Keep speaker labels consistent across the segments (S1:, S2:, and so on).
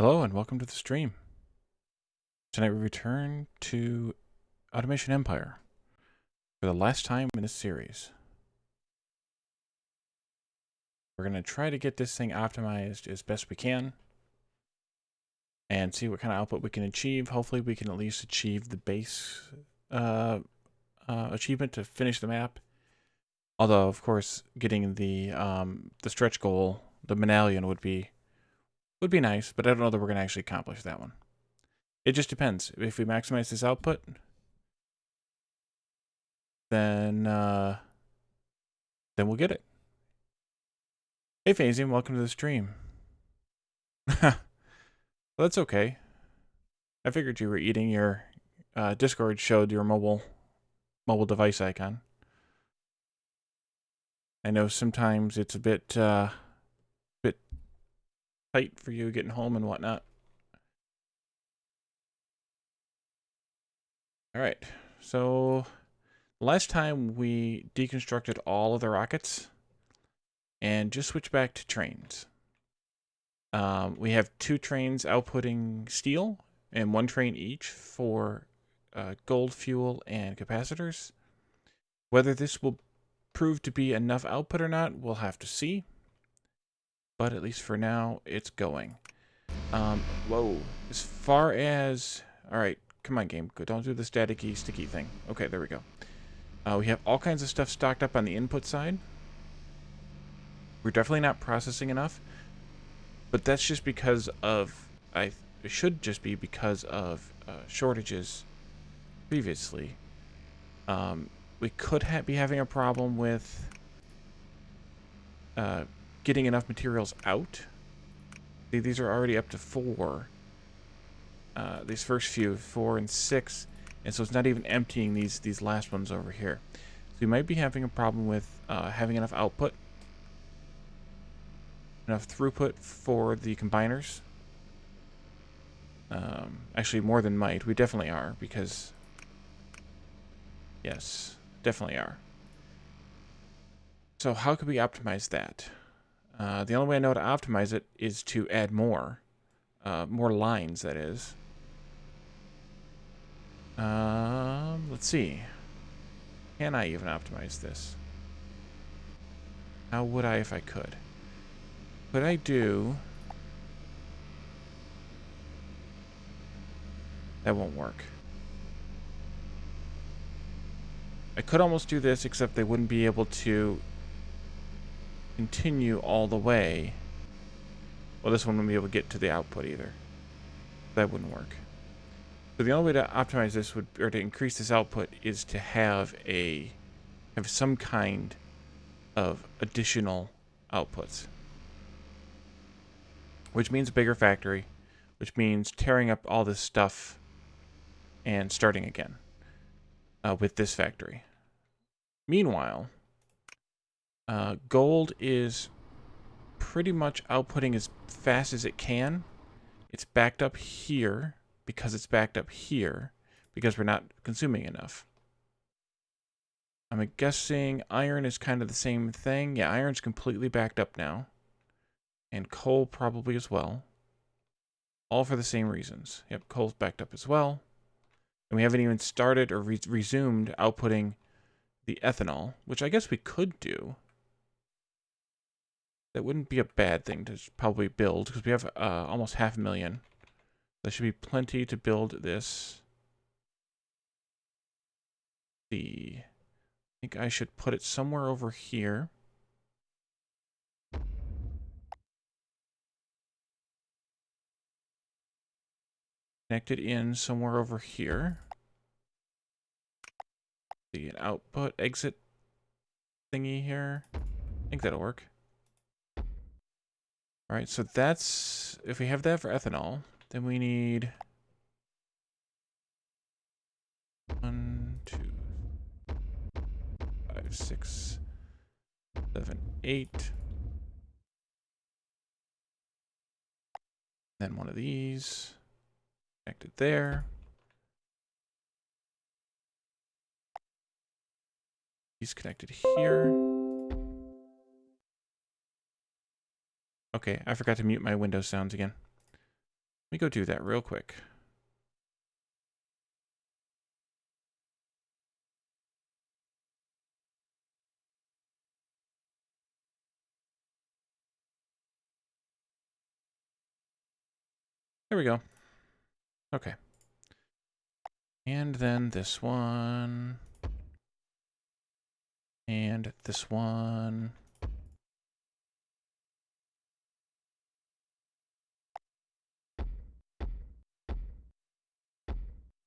S1: Hello and welcome to the stream. Tonight we return to Automation Empire for the last time in this series. We're going to try to get this thing optimized as best we can and see what kind of output we can achieve. Hopefully we can at least achieve the base achievement to finish the map. Although, of course, getting the stretch goal, the medallion, would be nice, but I don't know that we're going to actually accomplish that one. It just depends. If we maximize this output, then we'll get it. Hey, Phasium, welcome to the stream. Well, that's okay. I figured you were eating your Discord showed your mobile device icon. I know sometimes it's a bit tight for you getting home and whatnot. All right, so last time we deconstructed all of the rockets and just switched back to trains. We have 2 trains outputting steel and 1 train each for gold, fuel, and capacitors. Whether this will prove to be enough output or not, we'll have to see. But at least for now, it's going. Whoa. As far as... Alright, come on, game. Don't do the staticky, sticky thing. Okay, there we go. We have all kinds of stuff stocked up on the input side. We're definitely not processing enough. But that's just because of... It should just be because of shortages previously. We could be having a problem with getting enough materials out. See, these are already up to 4. These first few, 4 and 6. And so it's not even emptying these last ones over here. So we might be having a problem with having enough output. Enough throughput for the combiners. Actually, more than might. We definitely are, because... Yes, definitely are. So how could we optimize that? The only way I know to optimize it is to add more. More lines, that is. Let's see. Can I even optimize this? How would I if I could? Could I do... That won't work. I could almost do this, except they wouldn't be able to continue all the way. Well, this one wouldn't be able to get to the output either. That wouldn't work. So the only way to optimize this would, or to increase this output, is to have some kind of additional outputs. Which means a bigger factory, which means tearing up all this stuff and starting again with this factory. Meanwhile, gold is pretty much outputting as fast as it can. It's backed up here because it's backed up here because we're not consuming enough. I'm guessing iron is kind of the same thing. Yeah, iron's completely backed up now. And coal probably as well. All for the same reasons. Yep, coal's backed up as well. And we haven't even started or resumed outputting the ethanol, which I guess we could do. That wouldn't be a bad thing to probably build, because we have almost 500,000. That should be plenty to build this. I think I should put it somewhere over here. Connect it in somewhere over here. See, an output exit thingy here. I think that'll work. Alright, so that's... If we have that for ethanol, then we need... 1, 2, 5, 6, 7, 8. Then one of these. Connected there. He's connected here. Okay, I forgot to mute my Windows sounds again. me go do that real quick. There we go. Okay. And then this one. And this one.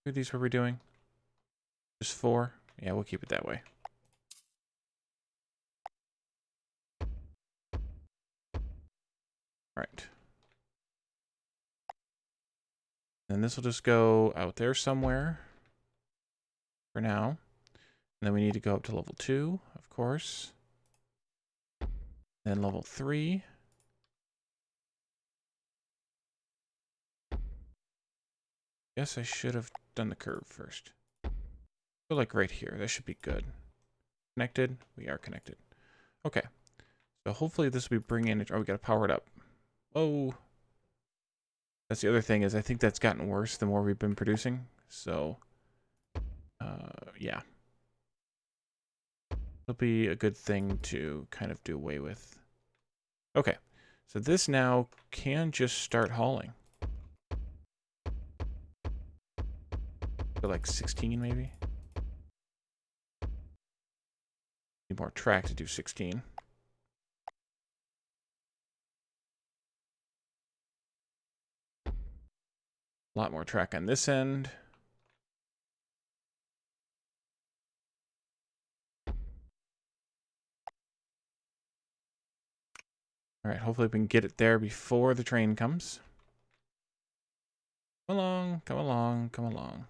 S1: Who these were we doing? Just 4? Yeah, we'll keep it that way. Right. And this will just go out there somewhere for now. And then we need to go up to level 2, of course. Then level 3. Guess I should have done the curve first. Go like right here. That should be good. Connected? We are connected. Okay. So hopefully this will be bringing it. Oh, we got to power it up. Oh. That's the other thing is I think that's gotten worse the more we've been producing. So, yeah. It'll be a good thing to kind of do away with. Okay. So this now can just start hauling. So like 16 maybe? Need more track to do 16. A lot more track on this end. All right, hopefully we can get it there before the train comes. Come along, come along, come along.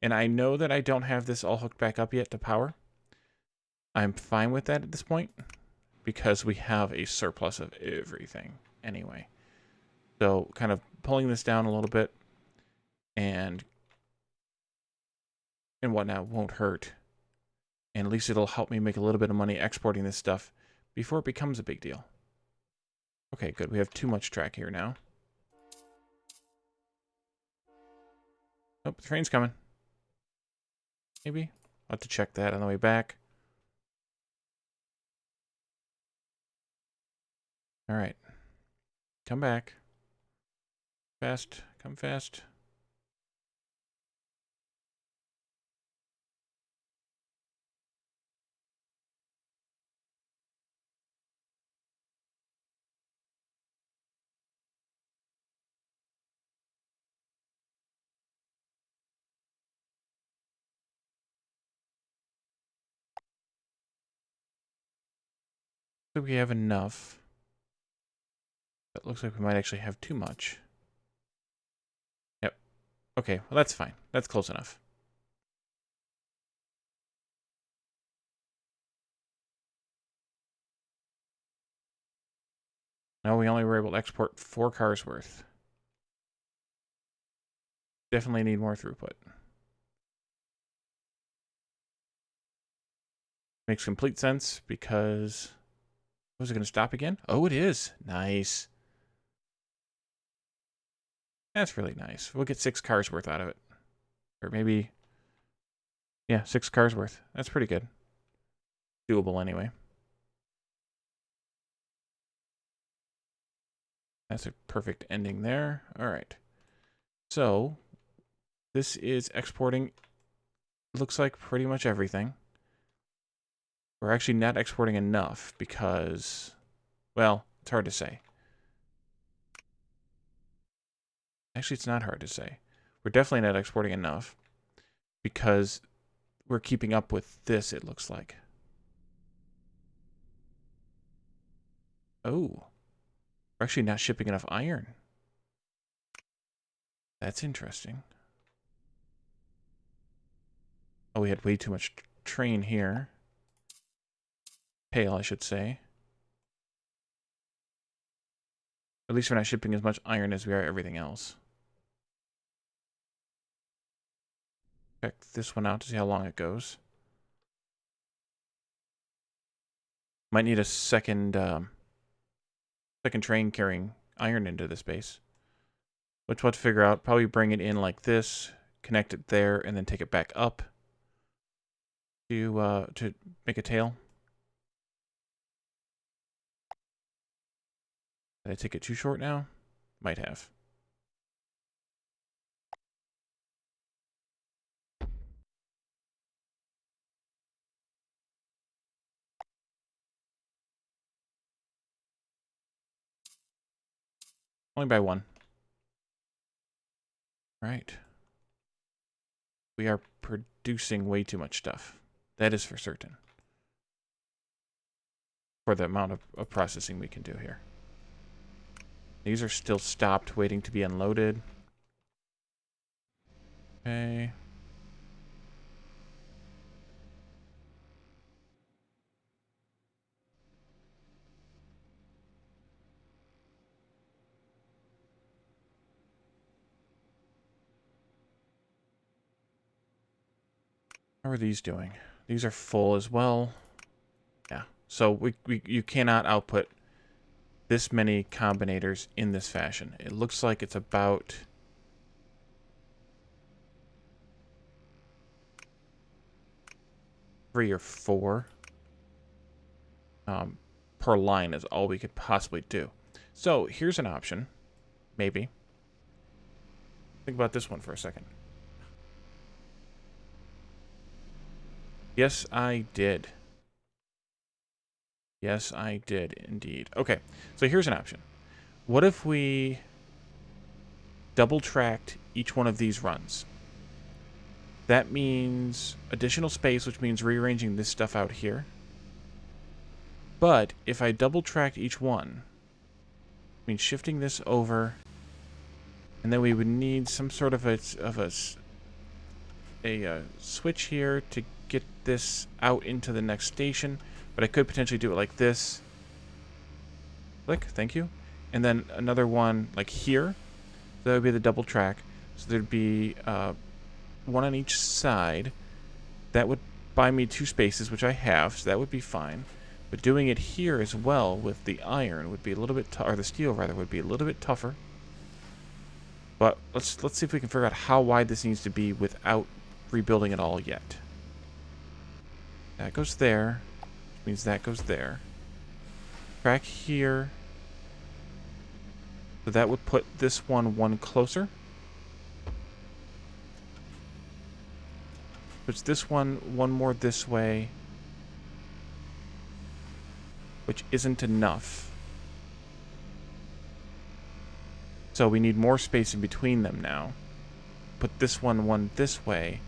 S1: And I know that I don't have this all hooked back up yet to power. I'm fine with that at this point because we have a surplus of everything anyway. So kind of pulling this down a little bit and whatnot won't hurt. And at least it'll help me make a little bit of money exporting this stuff before it becomes a big deal. Okay, good. We have too much track here now. Oh, the train's coming. Maybe. I'll have to check that on the way back. All right. Come back. Fast. Come fast. So we have enough. It looks like we might actually have too much. Yep. Okay, well that's fine. That's close enough. Now we only were able to export 4 cars worth. Definitely need more throughput. Makes complete sense because... Was it going to stop again? Oh, it is. Nice. That's really nice. We'll get 6 cars worth out of it. Or maybe... Yeah, 6 cars worth. That's pretty good. Doable anyway. That's a perfect ending there. All right. So, this is exporting, looks like pretty much everything. We're actually not exporting enough because, well, it's hard to say. Actually, it's not hard to say. We're definitely not exporting enough because we're keeping up with this, it looks like. Oh, we're actually not shipping enough iron. That's interesting. Oh, we had way too much train here. Pale, I should say. At least we're not shipping as much iron as we are everything else. Check this one out to see how long it goes. Might need a second train carrying iron into this base. which we'll have to figure out. Probably bring it in like this, connect it there, and then take it back up to make a tail. Did I take it too short now? Might have. Only by one. Right. We are producing way too much stuff. That is for certain. For the amount of processing we can do here. These are still stopped, waiting to be unloaded. Okay. How are these doing? These are full as well. Yeah. So you cannot output this many combinators in this fashion. It looks like it's about 3 or 4 per line is all we could possibly do. So here's an option. Maybe. Think about this one for a second. Yes, I did. Yes, I did indeed. Okay, so here's an option. What if we double-tracked each one of these runs? That means additional space, which means rearranging this stuff out here. But if I double-tracked each one, it means shifting this over, and then we would need some sort of a switch here to get this out into the next station. But I could potentially do it like this. Click, thank you. And then another one like here. So that would be the double track. So there'd be one on each side. That would buy me 2 spaces, which I have, so that would be fine. But doing it here as well with the iron would be a little bit or the steel rather would be a little bit tougher. But let's see if we can figure out how wide this needs to be without rebuilding it all yet. That goes there. Which means that goes there. Track here. So that would put this one closer. Puts this one more this way. Which isn't enough. So we need more space in between them now. Put this one this way.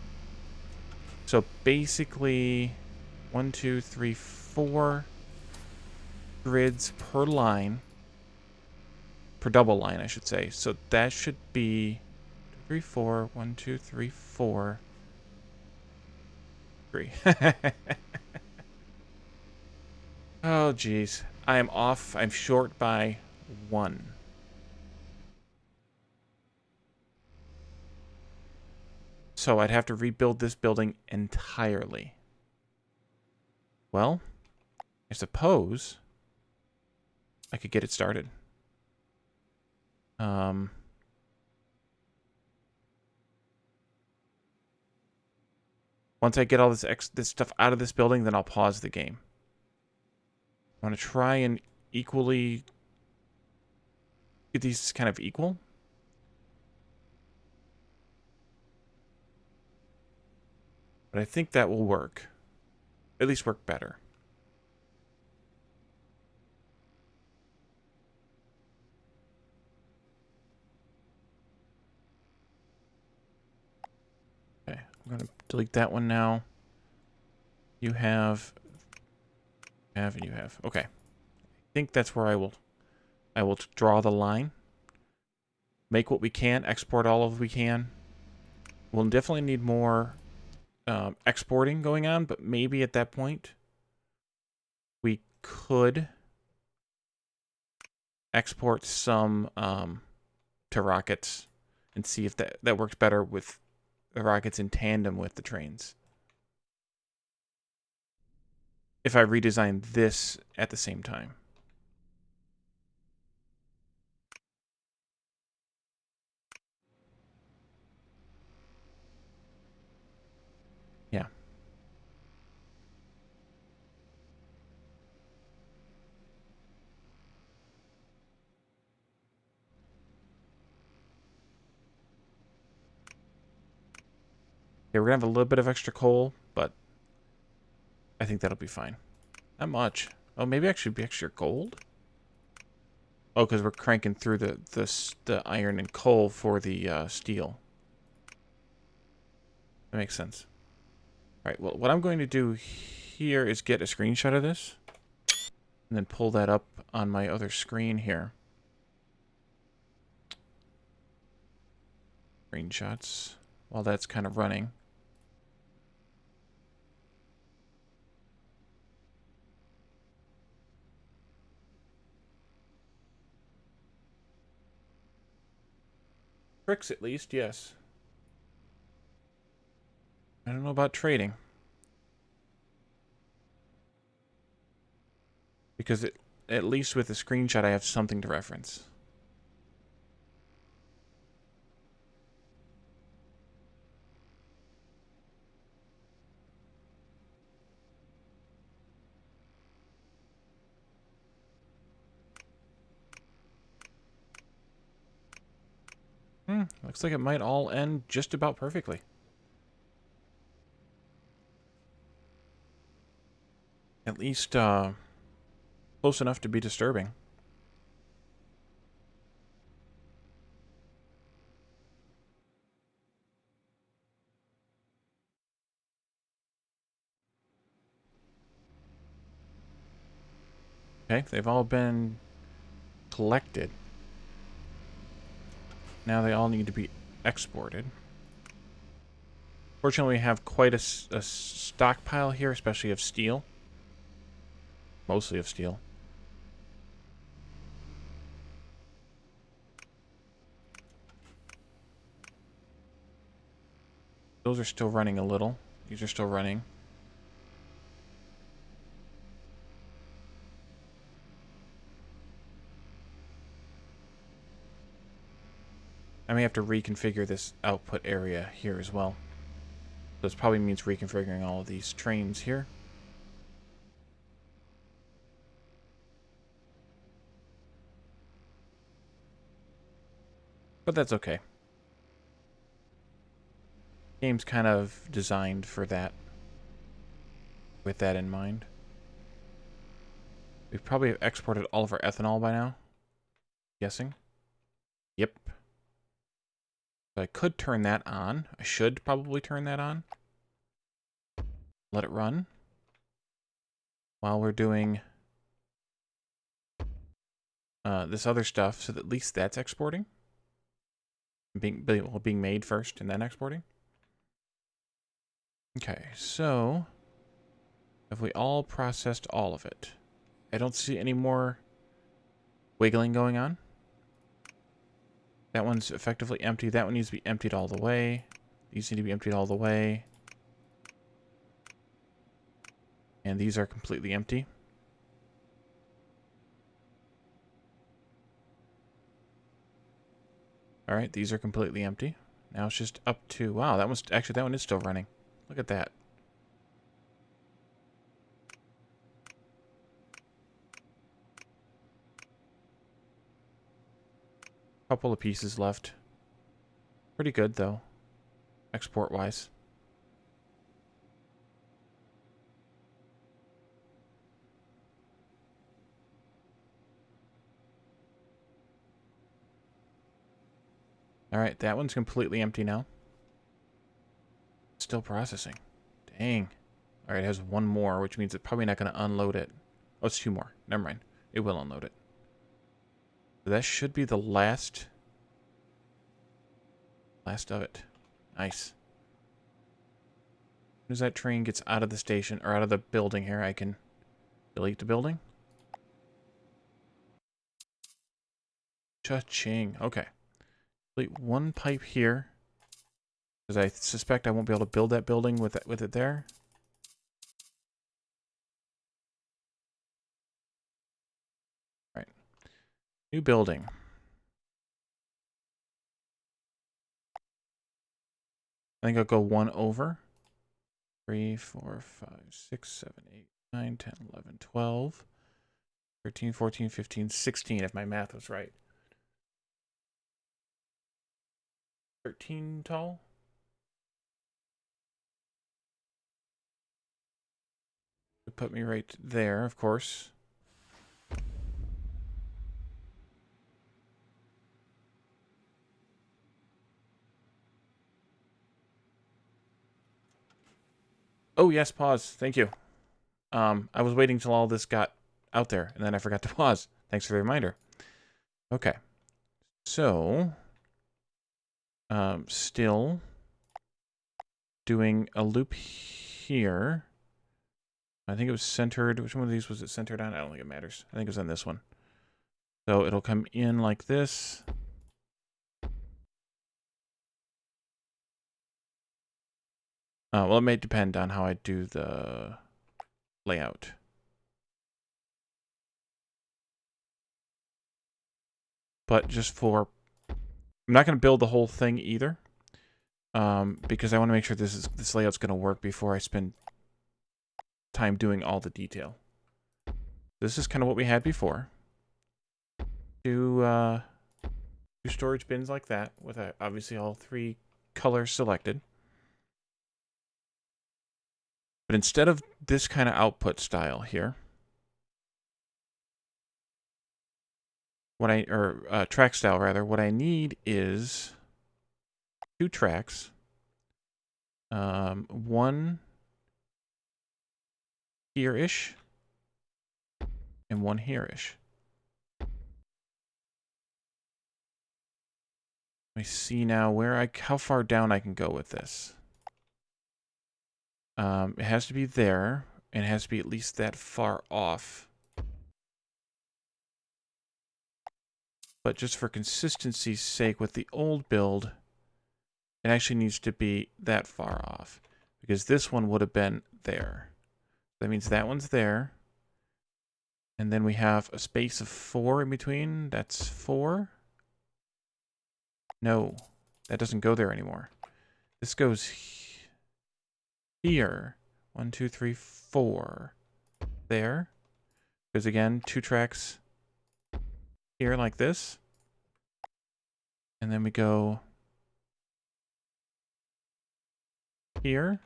S1: So basically 1, 2, 3, 4 grids per line. Per double line, I should say. So that should be 3, 4. 1, 2, 3, 4. 3. Oh, geez. I am off. I'm short by 1. So I'd have to rebuild this building entirely. Well, I suppose I could get it started. Once I get all this stuff out of this building, then I'll pause the game. I want to try and equally get these kind of equal. But I think that will work. At least work better. Okay, I'm going to delete that one now. You have, and you have. Okay. I think that's where I will draw the line. Make what we can, export all of we can. We'll definitely need more exporting going on, but maybe at that point we could export some to rockets and see if that works better with the rockets in tandem with the trains. If I redesign this at the same time. Okay, we're gonna have a little bit of extra coal, but I think that'll be fine. Not much. Oh, maybe actually be extra gold? Oh, because we're cranking through the iron and coal for the steel. That makes sense. All right, well, what I'm going to do here is get a screenshot of this and then pull that up on my other screen here. Screenshots while that's kind of running. Tricks, at least, yes. I don't know about trading. Because at least with the screenshot, I have something to reference. Looks like it might all end just about perfectly. At least, close enough to be disturbing. Okay, they've all been collected. Now they all need to be exported. Fortunately, we have quite a stockpile here, especially of steel. Mostly of steel. Those are still running a little. These are still running. I may have to reconfigure this output area here as well. This probably means reconfiguring all of these trains here. But that's okay. Game's kind of designed for that. With that in mind. We've probably exported all of our ethanol by now. Guessing. Yep. So I could turn that on. I should probably turn that on. Let it run. While we're doing this other stuff, so that at least that's exporting. Being made first and then exporting. Okay, so have we all processed all of it? I don't see any more wiggling going on. That one's effectively empty. That one needs to be emptied all the way. These need to be emptied all the way. And these are completely empty. Alright, these are completely empty. Now it's just up to... Wow, that one is still running. Look at that. Couple of pieces left. Pretty good, though. Export-wise. Alright, that one's completely empty now. Still processing. Dang. Alright, it has one more, which means it's probably not going to unload it. Oh, it's two more. Never mind. It will unload it. So that should be the last of it. Nice. As soon as that train gets out of the station, or out of the building here, I can delete the building. Cha-ching. Okay. Delete one pipe here. Because I suspect I won't be able to build that building with it there. Alright. New building. I think I'll go one over. 3, 4, 5, 6, 7, 8, 9, 10, 11, 12, 13, 14, 15, 16, if my math was right. 13 tall? would put me right there, of course. Oh, yes, pause. Thank you. I was waiting till all this got out there, and then I forgot to pause. Thanks for the reminder. Okay. So, still doing a loop here. I think it was centered. Which one of these was it centered on? I don't think it matters. I think it was on this one. So it'll come in like this. Well, it may depend on how I do the layout. But just for... I'm not going to build the whole thing either. Because I want to make sure this layout's going to work before I spend time doing all the detail. This is kind of what we had before. Two storage bins like that, with obviously all 3 colors selected. But instead of this kind of output style here, track style rather, what I need is 2 tracks. One here-ish and one here-ish. Let me see now how far down I can go with this. It has to be there, and it has to be at least that far off. But just for consistency's sake, with the old build, it actually needs to be that far off. Because this one would have been there. That means that one's there. And then we have a space of 4 in between. That's 4. No, that doesn't go there anymore. This goes here. 1, 2, 3, 4. There. Because again, 2 tracks here like this. And then we go here.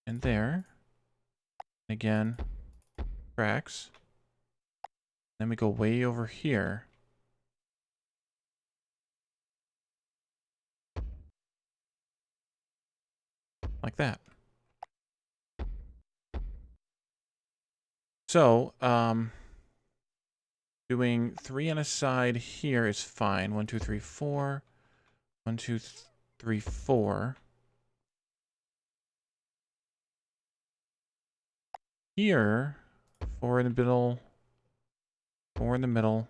S1: And there. And again, tracks. Then we go way over here. Like that. So, doing 3 on a side here is fine. 1, 2, 3, 4. 1, 2, 3, 4. Here, 4 in the middle. 4 in the middle.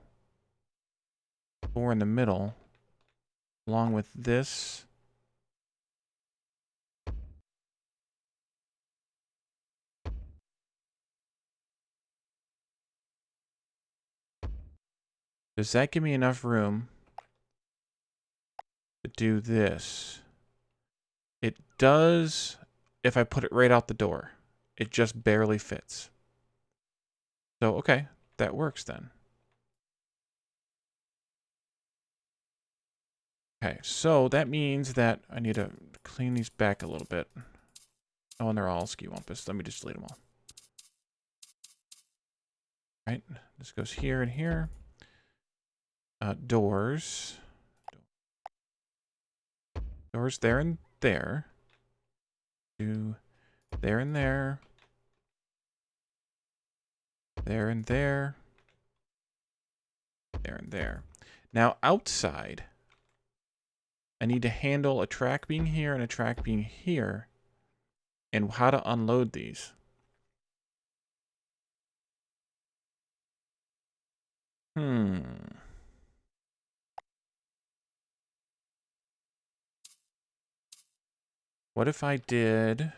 S1: 4 in the middle. Along with this. Does that give me enough room to do this? It does if I put it right out the door. It just barely fits. So, okay, that works then. Okay, so that means that I need to clean these back a little bit. Oh, and they're all ski-wumpus. Let me just delete them all. Right, this goes here and here. Doors. Doors there and there. Do there and there. There and there. There and there. Now, outside, I need to handle a track being here and a track being here. And how to unload these. What if I did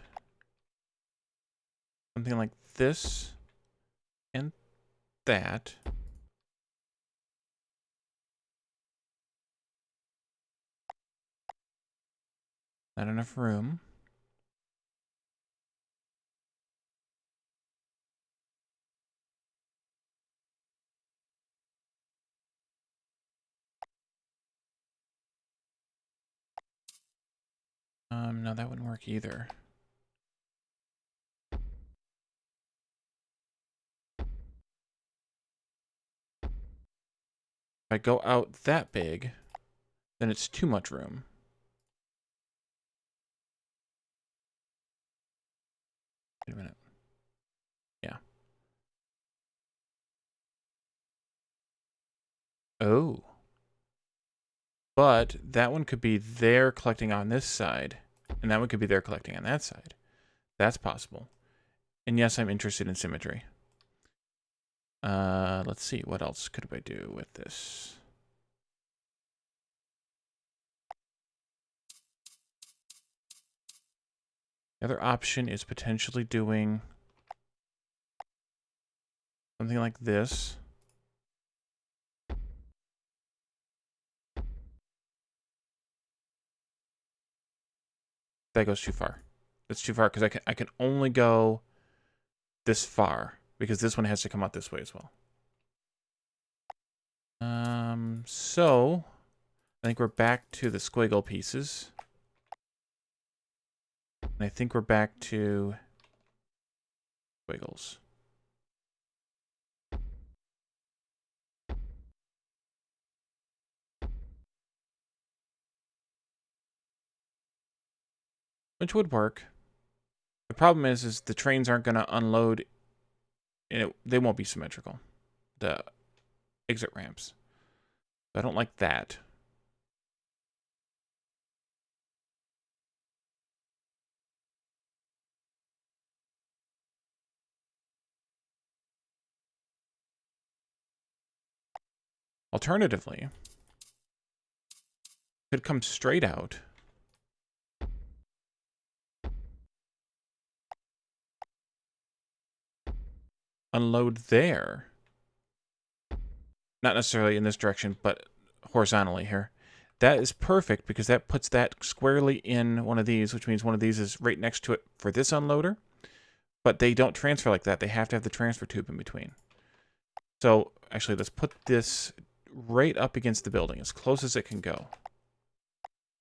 S1: something like this and that? Not enough room. No, that wouldn't work either. I go out that big, then it's too much room. Wait a minute. Yeah. Oh. But that one could be there collecting on this side, and that one could be there collecting on that side. That's possible. And yes, I'm interested in symmetry. Let's see. What else could I do with this? The other option is potentially doing something like this. That goes too far. That's too far because I can only go this far because this one has to come out this way as well. So I think we're back to the squiggle pieces. And I think we're back to squiggles. Which would work. The problem is the trains aren't going to unload. They won't be symmetrical. The exit ramps. I don't like that. Alternatively, could come straight out. Unload there. Not necessarily in this direction, but horizontally here. That is perfect because that puts that squarely in one of these, which means one of these is right next to it for this unloader. But they don't transfer like that. They have to have the transfer tube in between. So actually, let's put this right up against the building, as close as it can go.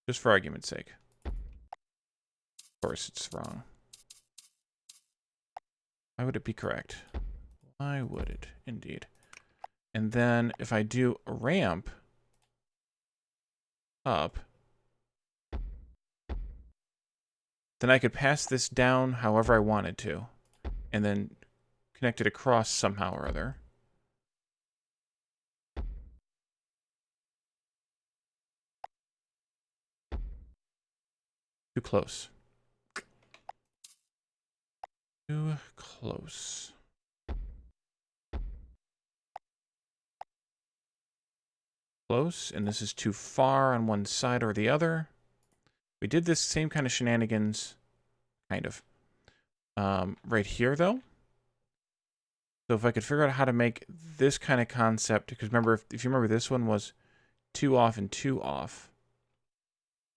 S1: Just for argument's sake. Of course, it's wrong. Why would it be correct? Why would it, indeed? And then if I do a ramp up, then I could pass this down however I wanted to, and then connect it across somehow or other. Too close. Too close. Close, and this is too far on one side or the other. We did this same kind of shenanigans, kind of, right here, though. So if I could figure out how to make this kind of concept, because remember, if you remember, this one was 2 off and 2 off.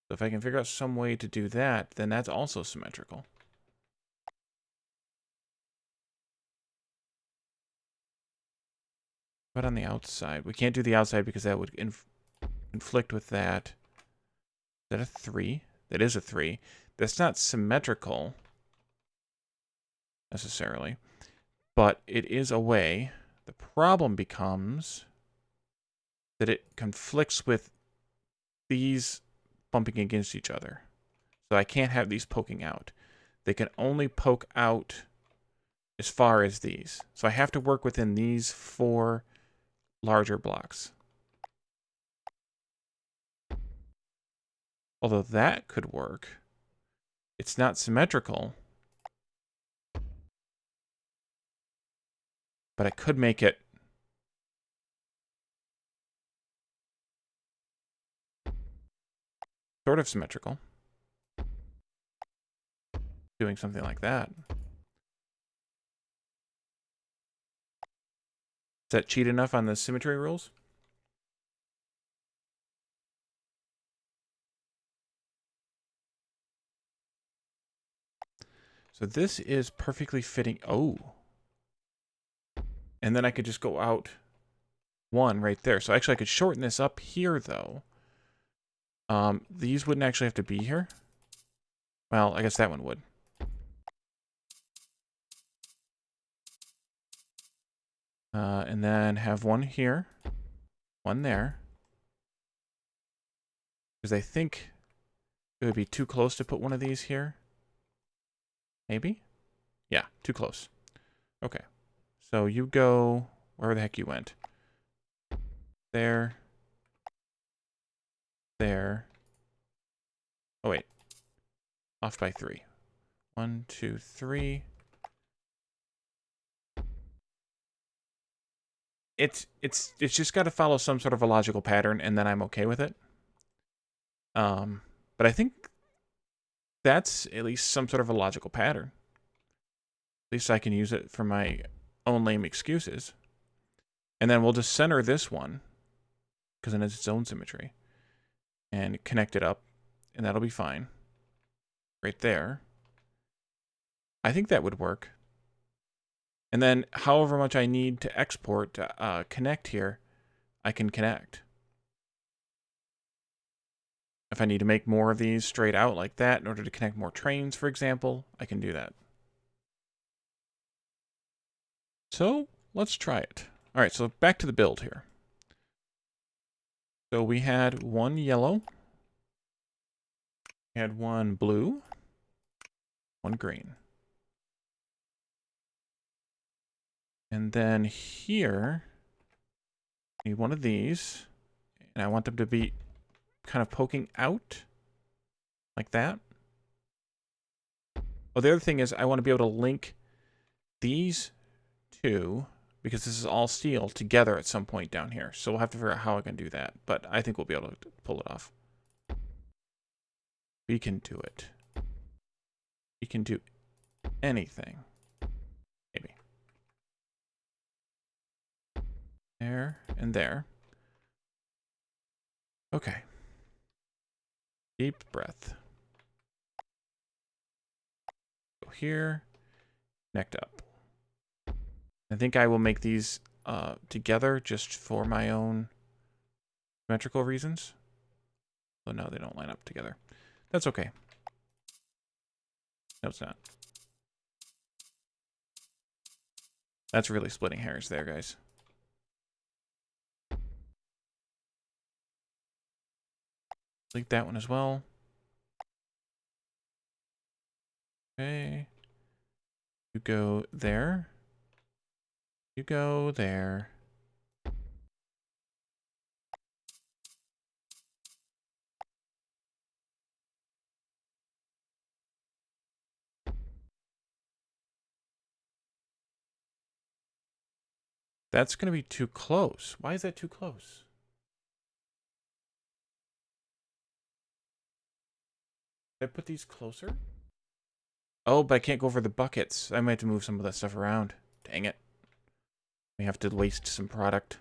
S1: So if I can figure out some way to do that, then that's also symmetrical. But on the outside, we can't do the outside because that would conflict with that. Is that a 3? That is a 3. That's not symmetrical, necessarily. But it is a way. The problem becomes that it conflicts with these bumping against each other. So I can't have these poking out. They can only poke out as far as these. So I have to work within these 4 larger blocks. Although that could work. It's not symmetrical. But I could make it sort of symmetrical. Doing something like that. Is that cheat enough on the symmetry rules? So this is perfectly fitting. Oh. And then I could just go out 1 right there. So actually I could shorten this up here, though. These wouldn't actually have to be here. Well, I guess that one would. And then have 1 here. One there. Because I think it would be too close to put one of these here. Maybe? Yeah, too close. Okay. So you go wherever the heck you went. There. There. Oh, wait. Off by 3. 1, 2, 3. It's just got to follow some sort of a logical pattern, and then I'm okay with it. But I think that's at least some sort of a logical pattern. At least I can use it for my own lame excuses. And then we'll just center this one, because it has its own symmetry, and connect it up, and that'll be fine. Right there. I think that would work. And then however much I need to export to connect here, I can connect. If I need to make more of these straight out like that in order to connect more trains, for example, I can do that. So let's try it. All right, so back to the build here. So we had one yellow, we had one blue, one green. And then here, I need one of these, and I want them to be kind of poking out like that. Oh, the other thing is I want to be able to link these two, because this is all steel, together at some point down here. So we'll have to figure out how I can do that, but I think we'll be able to pull it off. We can do it. We can do anything. Maybe. There and there. Okay. Deep breath. Go here. Connect up. I think I will make these together just for my own symmetrical reasons. Oh no, they don't line up together. That's okay. No, it's not. That's really splitting hairs there, guys. Delete that one as well. Okay. You go there. You go there. That's going to be too close. Why is that too close? Did I put these closer? Oh, but I can't go over the buckets. I might have to move some of that stuff around. Dang it. We have to waste some product.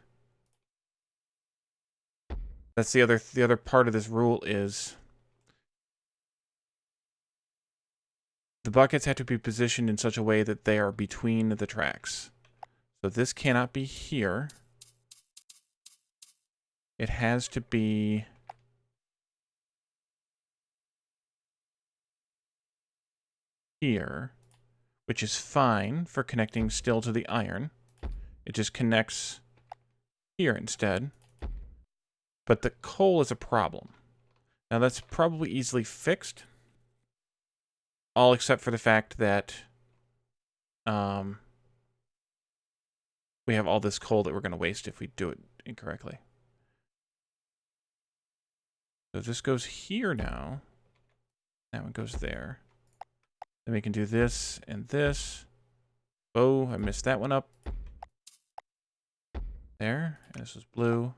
S1: That's the other part of this rule is the buckets have to be positioned in such a way that they are between the tracks. So this cannot be here. It has to be here, which is fine for connecting still to the iron. It just connects here instead. But the coal is a problem. Now that's probably easily fixed. All except for the fact that we have all this coal that we're going to waste if we do it incorrectly. So this goes here now. That one goes there. Then we can do this and this. Oh, I missed that one up. There. And this is blue.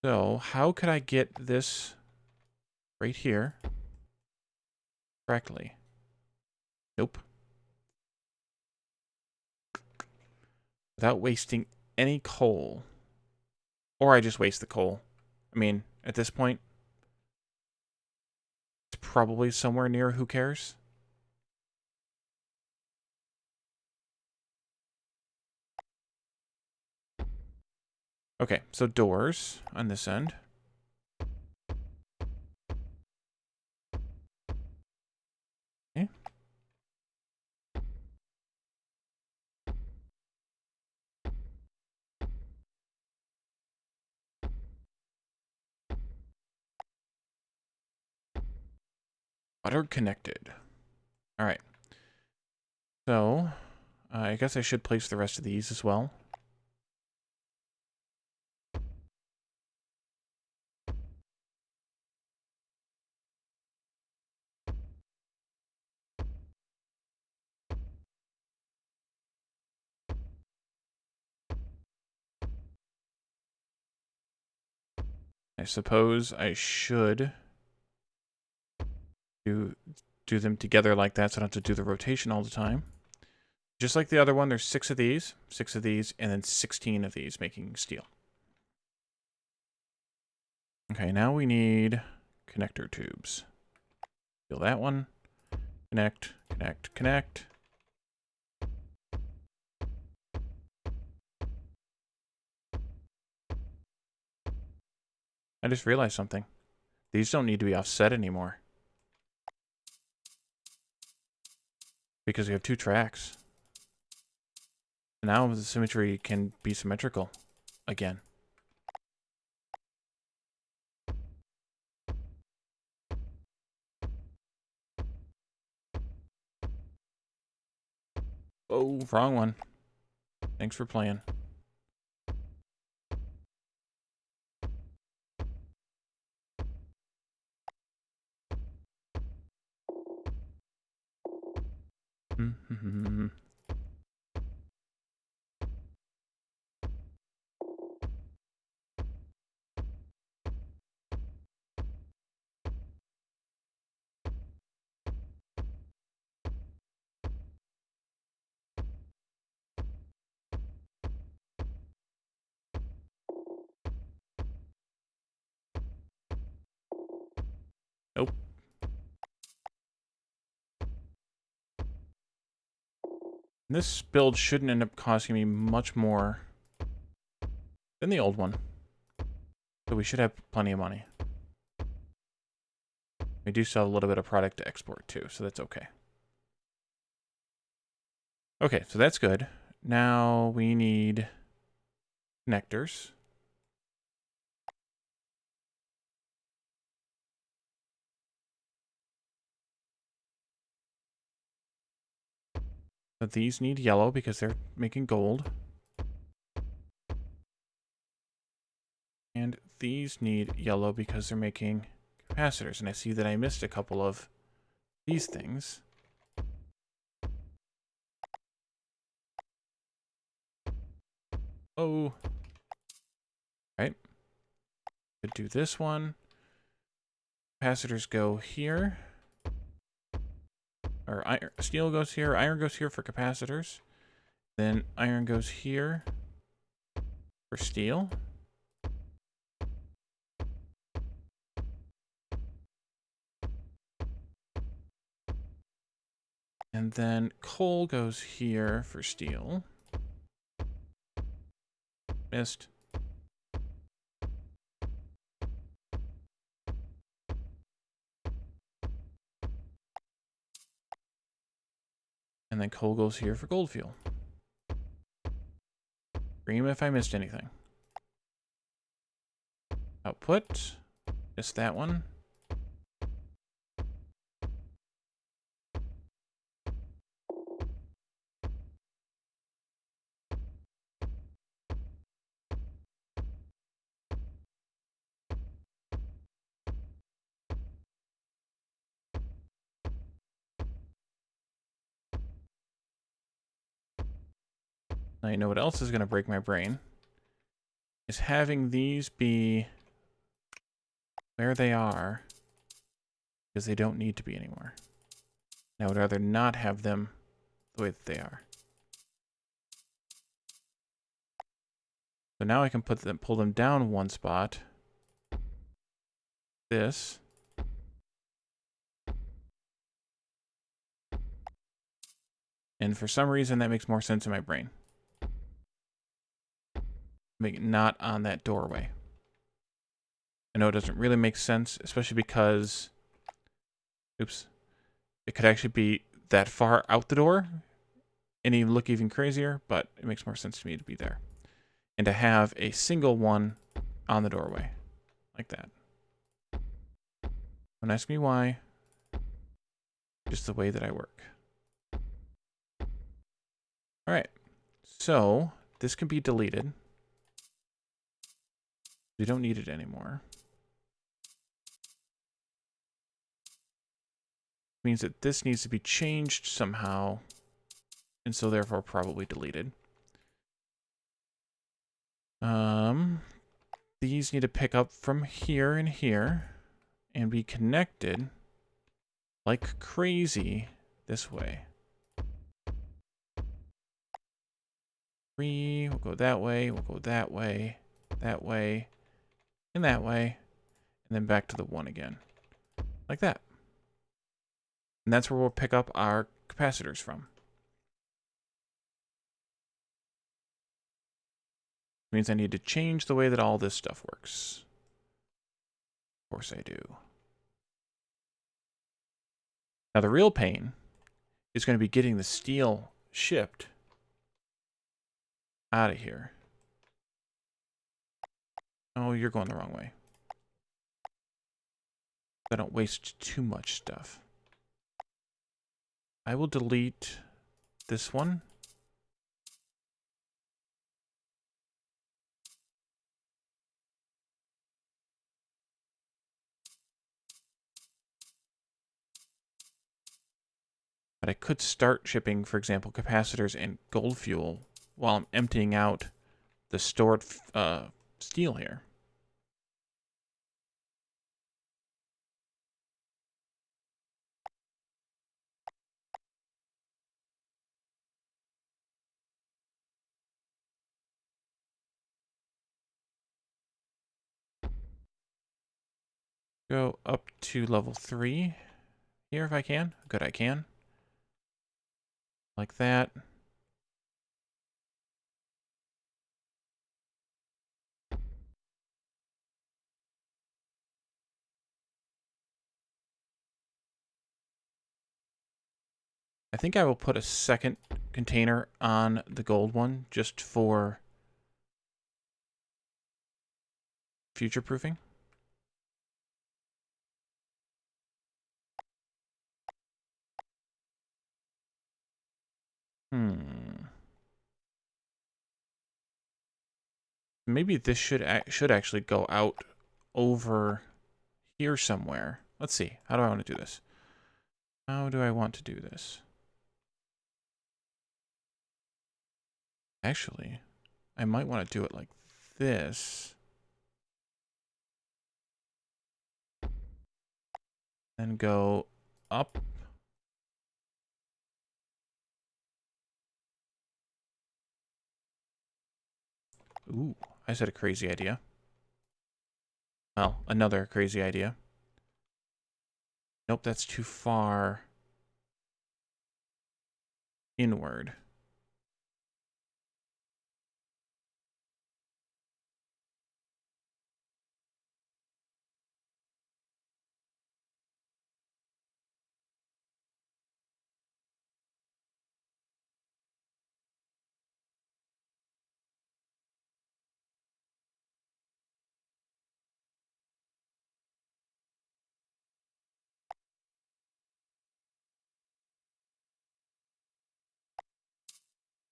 S1: So how could I get this right here correctly? Nope. Without wasting any coal. Or I just waste the coal. I mean, at this point, it's probably somewhere near who cares. Okay, so doors on this end. Okay. Butter connected. All right. So, I guess I should place the rest of these as well. I suppose I should do them together like that so I don't have to do the rotation all the time. Just like the other one, there's 6 of these, and then 16 of these making steel. Okay, now we need connector tubes. Fill that one. Connect, connect, connect. I just realized something. These don't need to be offset anymore. Because we have 2 tracks. Now the symmetry can be symmetrical again. Oh, wrong one. Thanks for playing. Nope. This build shouldn't end up costing me much more than the old one. So we should have plenty of money. We do sell a little bit of product to export too, so that's okay. Okay, so that's good. Now we need connectors. But these need yellow because they're making gold. And these need yellow because they're making capacitors. And I see that I missed a couple of these things. Oh. Right. Could do this one. Capacitors go here. Or steel goes here. Iron goes here for capacitors. Then iron goes here for steel. And then coal goes here for steel. Missed. And then coal goes here for gold fuel. Scream if I missed anything. Output. Missed that one. Now you know what else is going to break my brain? Is having these be where they are because they don't need to be anymore. I would rather not have them the way that they are. So now I can pull them down one spot. This. And for some reason that makes more sense in my brain. Make it not on that doorway. I know it doesn't really make sense, especially because, oops, it could actually be that far out the door and even look even crazier, but it makes more sense to me to be there. And to have a single one on the doorway, like that. Don't ask me why. Just the way that I work. All right. So this can be deleted. We don't need it anymore. Means that this needs to be changed somehow, and so therefore probably deleted. These need to pick up from here and here and be connected like crazy this way. 3, we'll go that way, we'll go that way, and that way, and then back to the 1 again. Like that. And that's where we'll pick up our capacitors from. Means I need to change the way that all this stuff works. Of course I do. Now the real pain is going to be getting the steel shipped out of here. Oh, you're going the wrong way. I don't waste too much stuff. I will delete this one. But I could start shipping, for example, capacitors and gold fuel while I'm emptying out the stored steel here. Go up to level 3 here if I can. Good, I can. Like that. I think I will put a second container on the gold one just for future proofing. Maybe this should actually go out over here somewhere. Let's see. How do I want to do this? How do I want to do this? Actually, I might want to do it like this. Then go up. Ooh, I said a crazy idea. Well, another crazy idea. Nope, that's too far inward.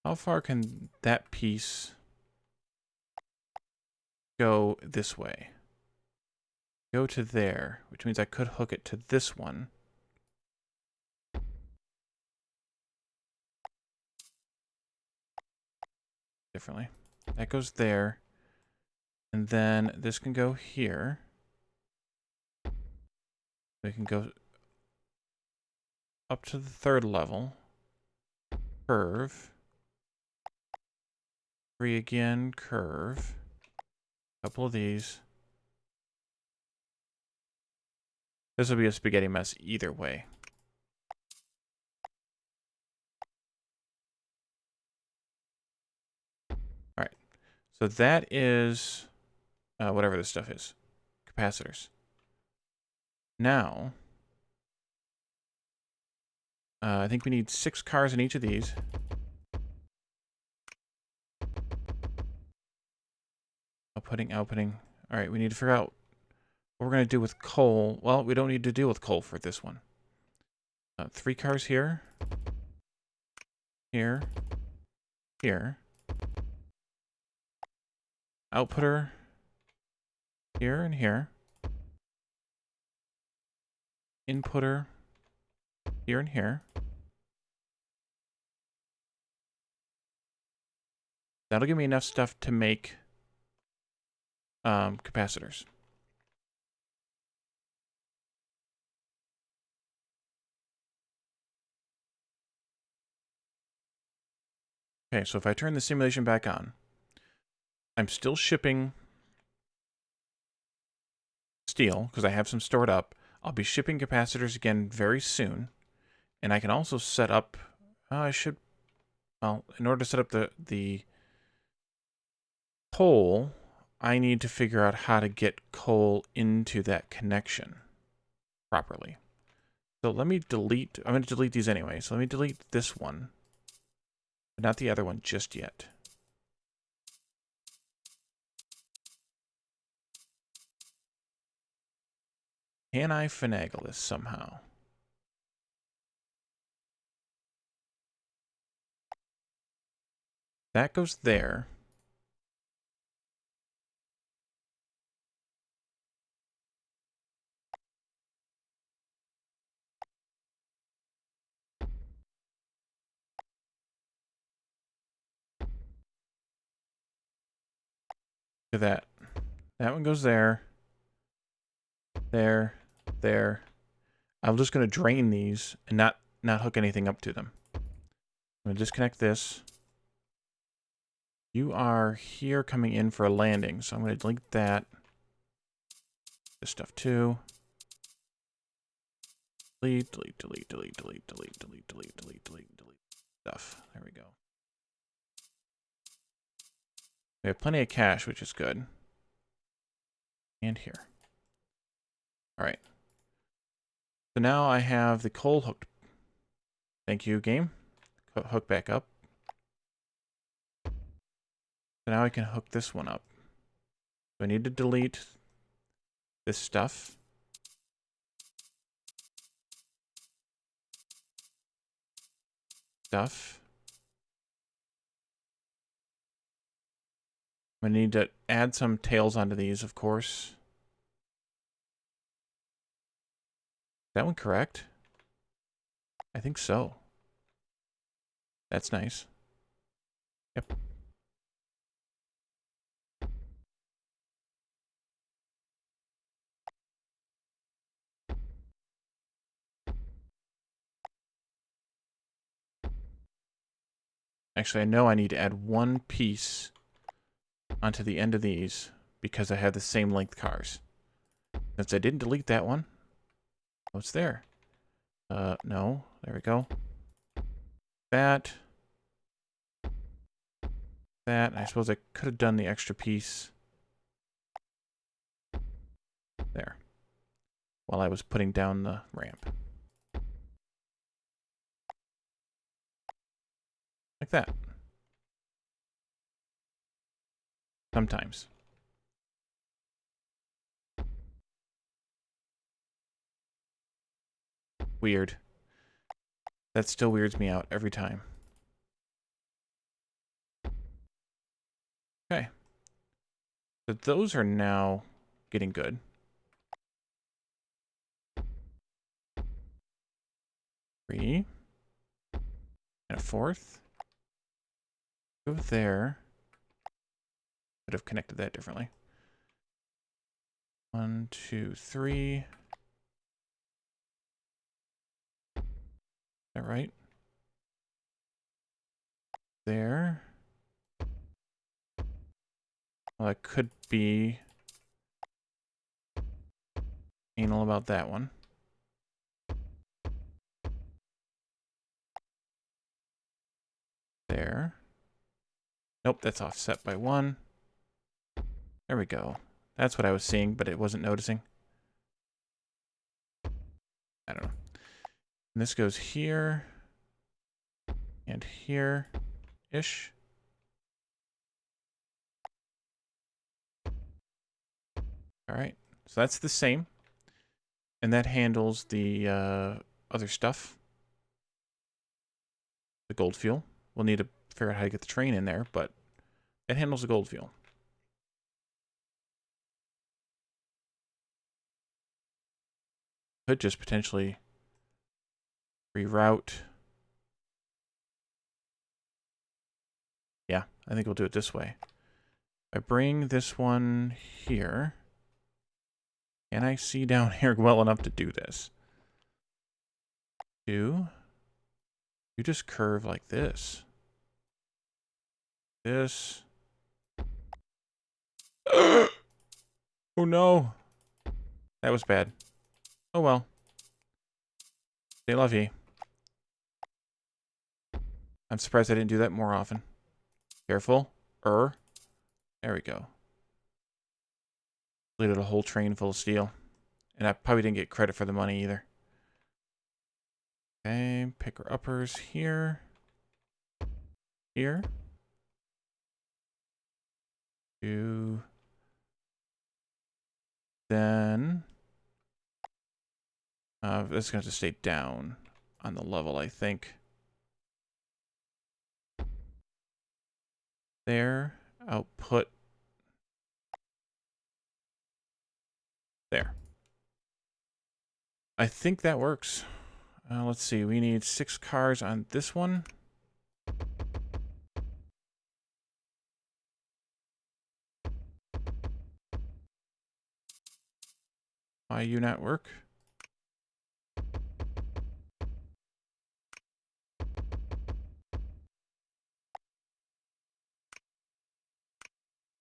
S1: How far can that piece go this way? Go to there, which means I could hook it to this one. Differently. That goes there. And then this can go here. We can go up to the 3rd level. Curve. 3 again, curve. Couple of these. This will be a spaghetti mess either way. Alright. So that is whatever this stuff is. Capacitors. Now, I think we need 6 cars in each of these. Outputting. Alright, we need to figure out what we're going to do with coal. Well, we don't need to deal with coal for this one. 3 cars here. Here. Here. Outputter. Here and here. Inputter. Here and here. That'll give me enough stuff to make capacitors. Okay, so if I turn the simulation back on, I'm still shipping steel because I have some stored up. I'll be shipping capacitors again very soon. And I can also set up, well, in order to set up the coal, I need to figure out how to get coal into that connection properly. So let me delete, I'm going to delete these anyway. So let me delete this one, but not the other one just yet. Can I finagle this somehow? That goes there. To that. That one goes there. There. There. I'm just going to drain these and not hook anything up to them. I'm going to disconnect this. You are here coming in for a landing, so I'm going to delete that. This stuff too. Delete, delete, delete, delete, delete, delete, delete, delete, delete, delete, delete stuff. There we go. We have plenty of cash, which is good. And here. All right. So now I have the coal hooked. Thank you, game. Hook back up. So now I can hook this one up. So I need to delete this stuff. I need to add some tails onto these, of course. Is that one correct? I think so. That's nice. Yep. Actually, I know I need to add one piece onto the end of these because I have the same length cars. Since I didn't delete that one. Oh, it's there. No. There we go. That. That. I suppose I could have done the extra piece there while I was putting down the ramp. Like that. Sometimes. Weird. That still weirds me out every time. Okay. So those are now getting good. Three. And a fourth. Go there. Could have connected that differently. 1, 2, 3. Is that right? There. Well, I could be anal about that one. There. Nope, that's offset by 1. There we go. That's what I was seeing, but it wasn't noticing. I don't know. And this goes here. And here-ish. Alright, so that's the same. And that handles the other stuff. the gold fuel. We'll need to figure out how to get the train in there, but it handles the gold fuel. Could just potentially reroute. Yeah, I think we'll do it this way. I bring this one here. Can I see down here well enough to do this? You just curve like this. This. Oh no. That was bad. Oh well. They love you. I'm surprised I didn't do that more often. Careful. There we go. Completed a whole train full of steel. And I probably didn't get credit for the money either. Okay, picker uppers here. Here. Two. Then it's going to stay down on the level, I think. There. Output. There. I think that works. Let's see. We need 6 cars on this one. Why you not work?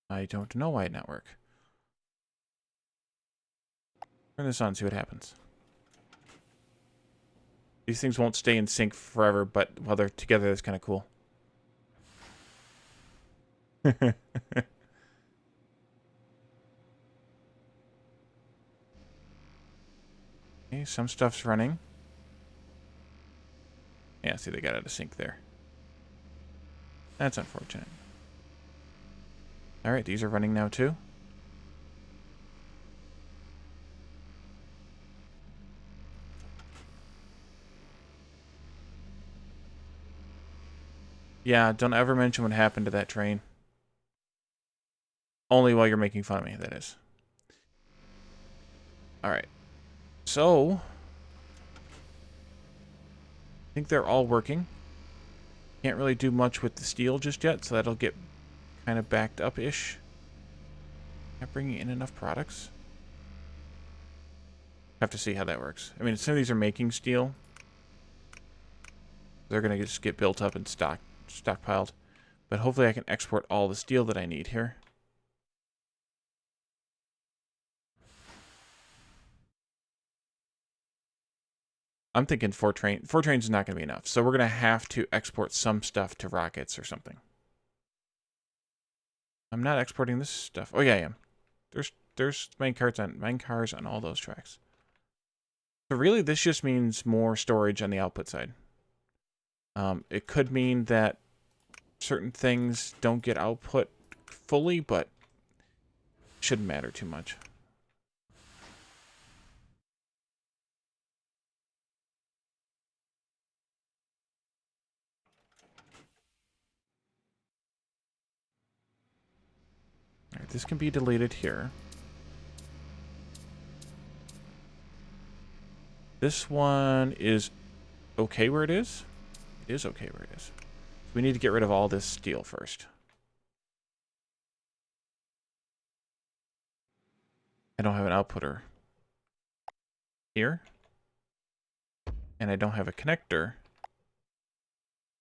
S1: I don't know why it not work. Turn this on, see what happens. These things won't stay in sync forever, but while they're together, that's kind of cool. Okay, some stuff's running. Yeah, see, they got out of sync there. That's unfortunate. Alright, these are running now too. Yeah, don't ever mention what happened to that train. Only while you're making fun of me, that is. Alright. So, I think they're all working. Can't really do much with the steel just yet, so that'll get kind of backed up-ish. Not bringing in enough products. Have to see how that works. I mean, some of these are making steel. They're going to just get built up and stockpiled. But hopefully I can export all the steel that I need here. I'm thinking 4 trains is not going to be enough. So we're going to have to export some stuff to rockets or something. I'm not exporting this stuff. Oh yeah, I am. There's mine cars on all those tracks. So really this just means more storage on the output side. It could mean that certain things don't get output fully, but shouldn't matter too much. All right, this can be deleted here. This one is okay where it is. It is okay where it is. So we need to get rid of all this steel first. I don't have an outputter here. And I don't have a connector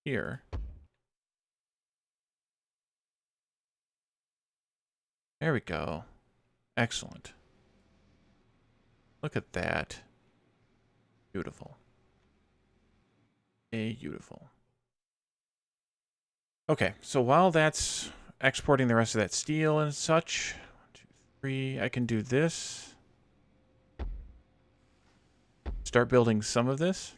S1: here. There we go. Excellent. Look at that. Beautiful. Beautiful. Okay, so while that's exporting the rest of that steel and such, 1, 2, 3, I can do this. Start building some of this.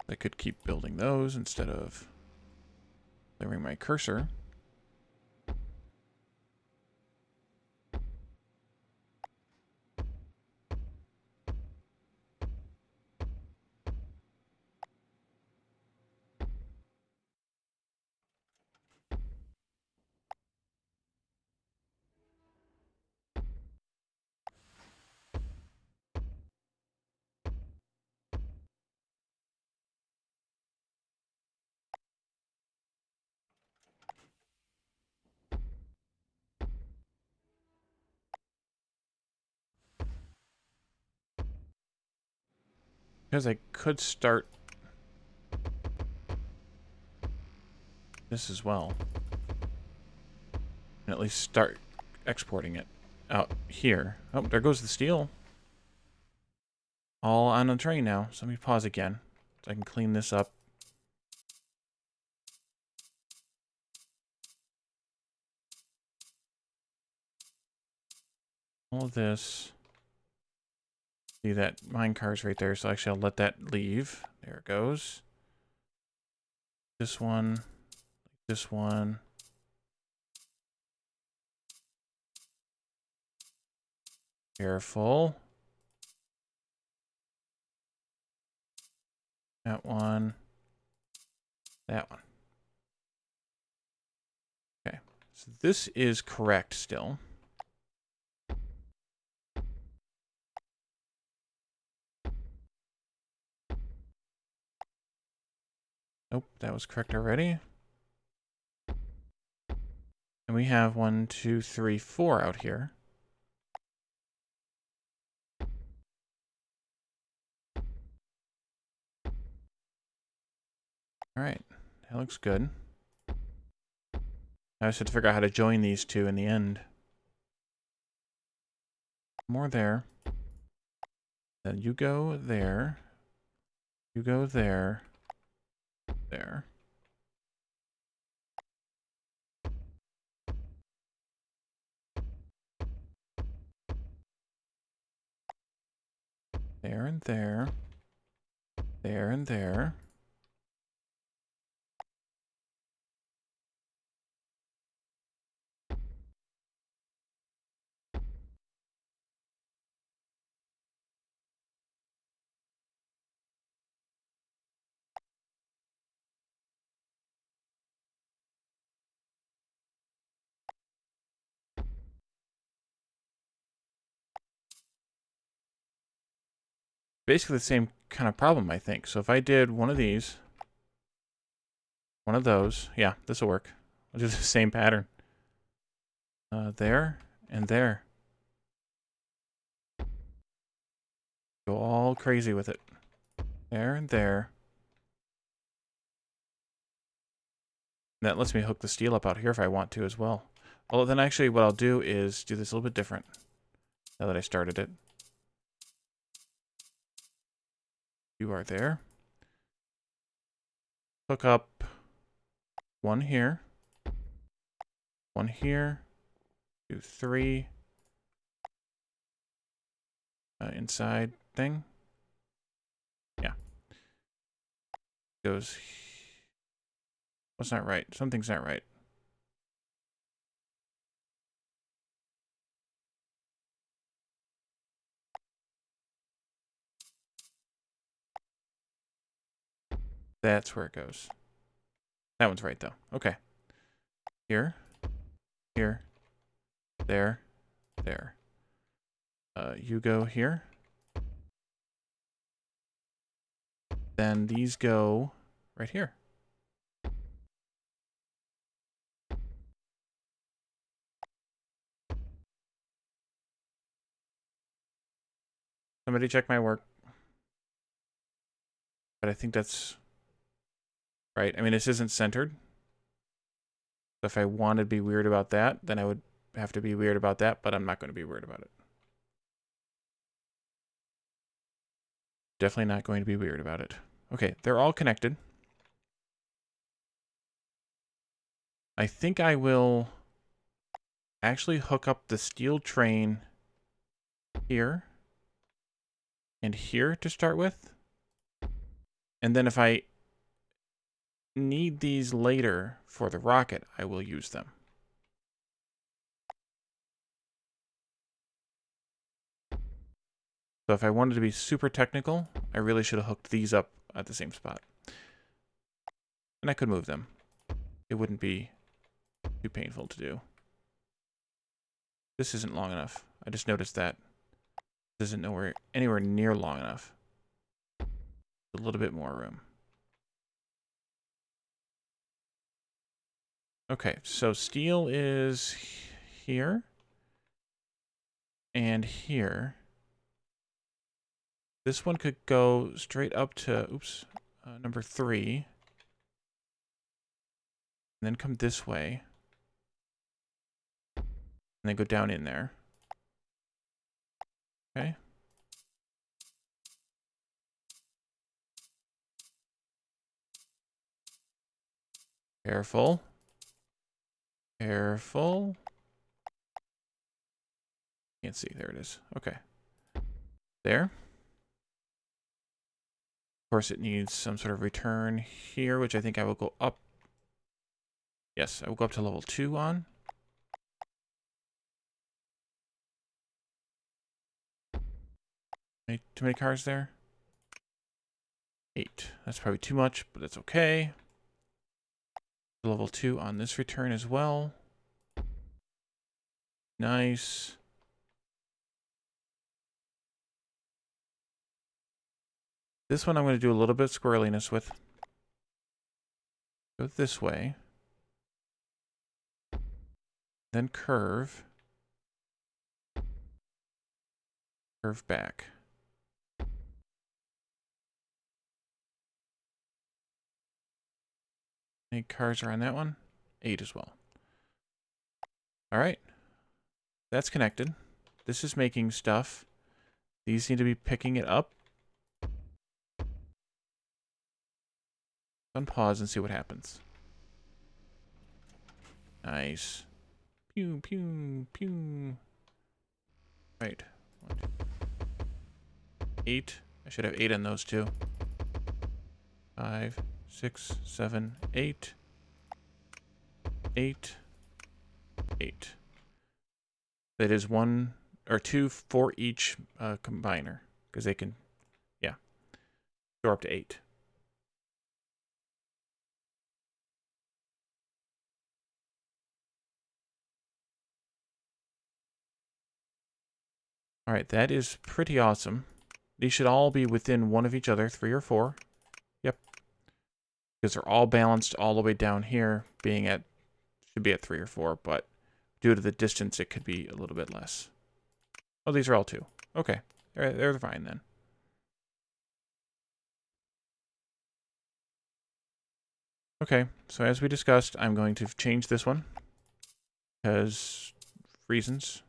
S1: I could keep building those instead of clearing my cursor. Because I could start this as well. And at least start exporting it out here. Oh, there goes the steel. All on a train now. So let me pause again so I can clean this up. All of this. See that mine car's right there, so actually I'll let that leave. There it goes. This one. This one. Careful. That one. That one. Okay. So this is correct still. Nope, that was correct already. And we have 1, 2, 3, 4 out here. Alright, that looks good. I just had to figure out how to join these two in the end. More there. Then you go there. You go there. There. There and there. There and there. Basically the same kind of problem, I think. So if I did one of these, one of those, yeah, this will work. I'll do the same pattern. There and there. Go all crazy with it. There and there. And that lets me hook the steel up out here if I want to as well. Well, then actually what I'll do is do this a little bit different. Now that I started it. You are there. Hook up one here. One here. 2, 3. Inside thing. Yeah. Goes. What's not right? Something's not right. That's where it goes. That one's right, though. Okay. Here. Here. There. There. You go here. Then these go right here. Somebody check my work. But I think that's right. I mean, this isn't centered. So if I wanted to be weird about that, then I would have to be weird about that, but I'm not going to be weird about it. Definitely not going to be weird about it. Okay, they're all connected. I think I will actually hook up the steel train here and here to start with. And then if I need these later for the rocket, I will use them. So if I wanted to be super technical, I really should have hooked these up at the same spot. And I could move them. It wouldn't be too painful to do. This isn't long enough. I just noticed that. This isn't anywhere near long enough. A little bit more room. Okay, so steel is here. And here. This one could go straight up to, oops, number 3. And then come this way. And then go down in there. Okay. Careful. Careful. Can't see. There it is. Okay. There. Of course, it needs some sort of return here, which I think I will go up. Yes, I will go up to level 2 on. Too many cars there? 8. That's probably too much, but that's okay. Level 2 on this return as well. Nice. This one I'm going to do a little bit of squirreliness with. Go this way. Then curve. Curve back. Any cars are on that one? 8 as well. Alright. That's connected. This is making stuff. These need to be picking it up. Unpause and see what happens. Nice. Pew, pew, pew. Right. 1, 2, 8. I should have 8 on those two. 5, 6, 7, 8. 8. 8. That is 1 or 2 for each combiner. Because they can, yeah, store up to 8. Alright, that is pretty awesome. These should all be within one of each other, 3 or 4. Yep. Because they're all balanced all the way down here, being at, should be at 3 or 4, but due to the distance, it could be a little bit less. Oh, these are all 2. Okay, they're fine then. Okay, so as we discussed, I'm going to change this one, because reasons.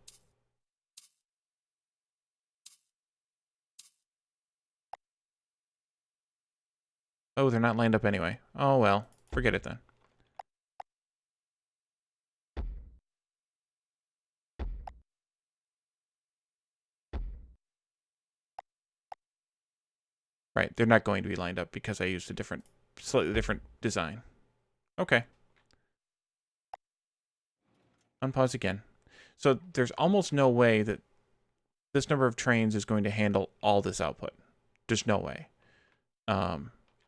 S1: Oh, they're not lined up anyway. Oh, well. Forget it then. Right, they're not going to be lined up because I used a different, slightly different design. Okay. Unpause again. So there's almost no way that this number of trains is going to handle all this output. There's no way.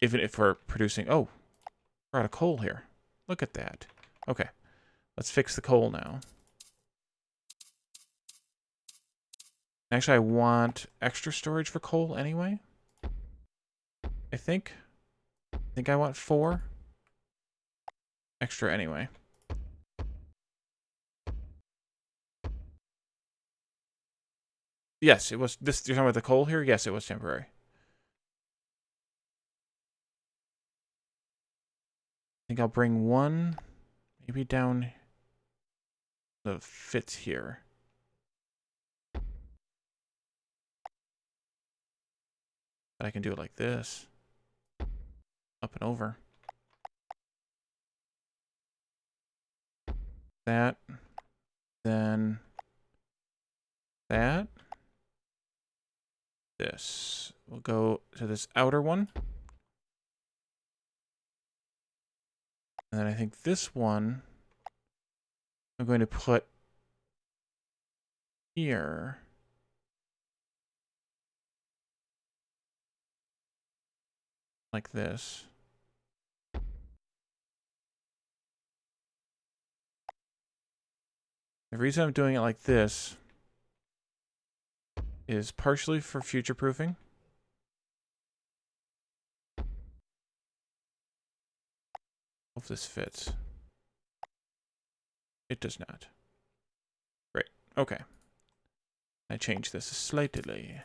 S1: Even if we're producing... Oh, we're out of coal here. Look at that. Okay. Let's fix the coal now. Actually, I want extra storage for coal anyway. I think I want 4 extra anyway. Yes, it was this. You're talking about the coal here? Yes, it was temporary. I think I'll bring 1 maybe down the fits here. But I can do it like this. Up and over. That. Then that. This. We'll go to this outer one. And then I think this one I'm going to put here. Like this. The reason I'm doing it like this is partially for future proofing. If this fits. It does not. Great. Okay. I changed this slightly.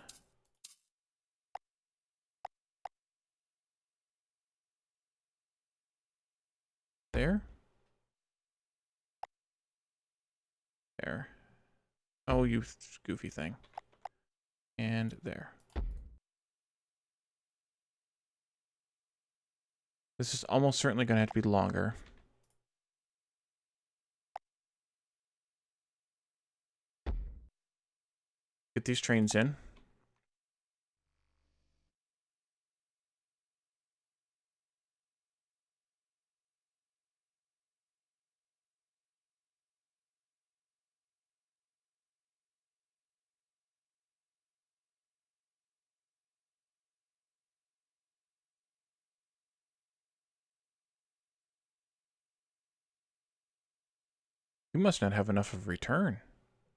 S1: there. There. Oh, you goofy thing. And there. This is almost certainly going to have to be longer. Get these trains in. You must not have enough of return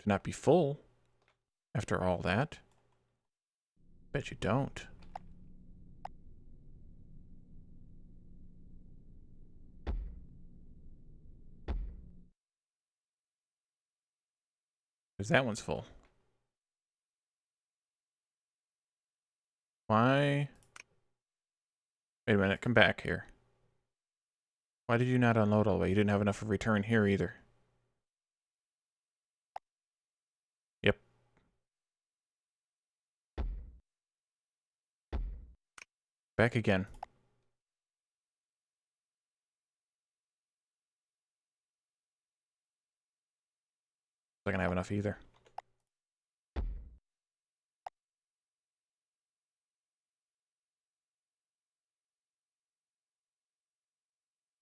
S1: to not be full after all that. Bet you don't. Because that one's full. Why? Wait a minute, come back here. Why did you not unload all the way? You didn't have enough of return here either. Yep. Back again. Not gonna have enough either.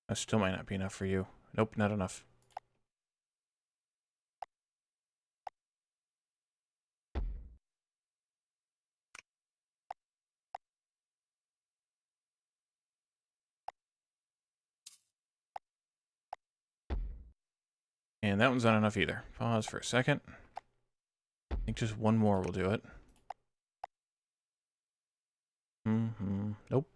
S1: That still might not be enough for you. Nope, not enough. And that one's not enough either. Pause for a second. I think just one more will do it. Nope.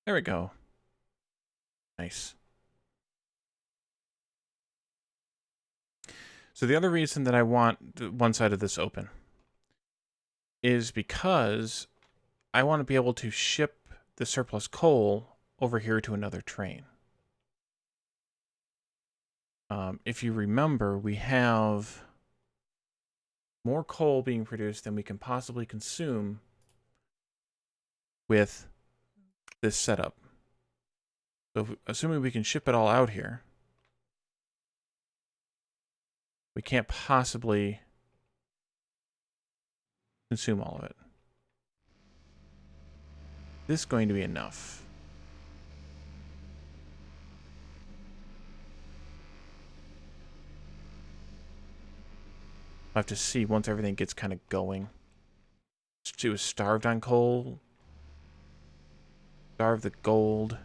S1: There we go. Nice. So the other reason that I want one side of this open is because I want to be able to ship the surplus coal over here to another train. If you remember, we have more coal being produced than we can possibly consume with this setup. So assuming we can ship it all out here, we can't possibly consume all of it. This is going to be enough. I'll have to see once everything gets kind of going. She was starved on coal. Starved the gold.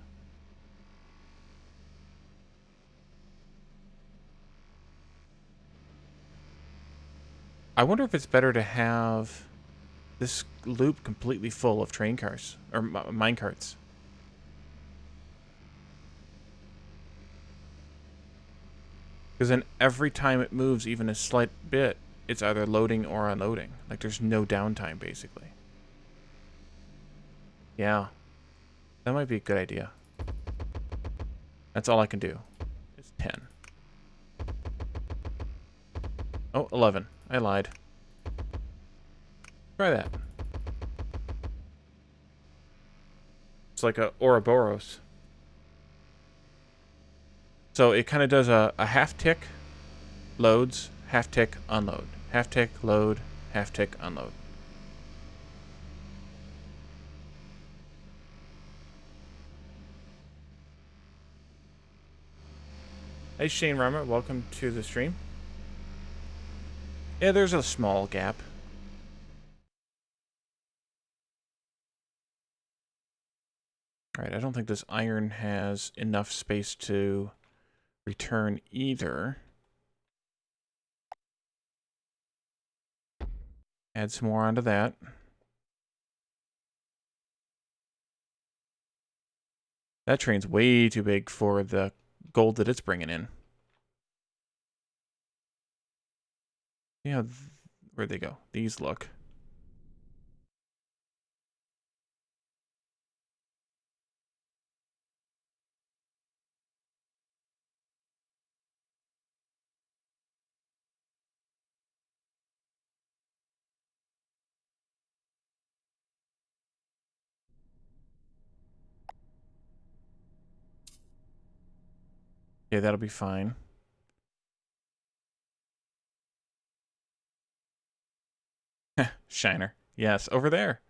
S1: I wonder if it's better to have this loop completely full of train cars or mine carts. Because then every time it moves even a slight bit, it's either loading or unloading. Like there's no downtime basically. Yeah. That might be a good idea. That's all I can do. It's 10. Oh, 11. I lied. Try that. It's like a Ouroboros. So it kind of does a half tick, loads, half tick, unload. Half tick, load, half tick, unload. Hey Shane Rummer, welcome to the stream. Yeah, there's a small gap. Alright, I don't think this iron has enough space to return either. Add some more onto that. That train's way too big for the gold that it's bringing in. Yeah, where'd they go? These look. Okay, that'll be fine. Shiner. Yes, over there.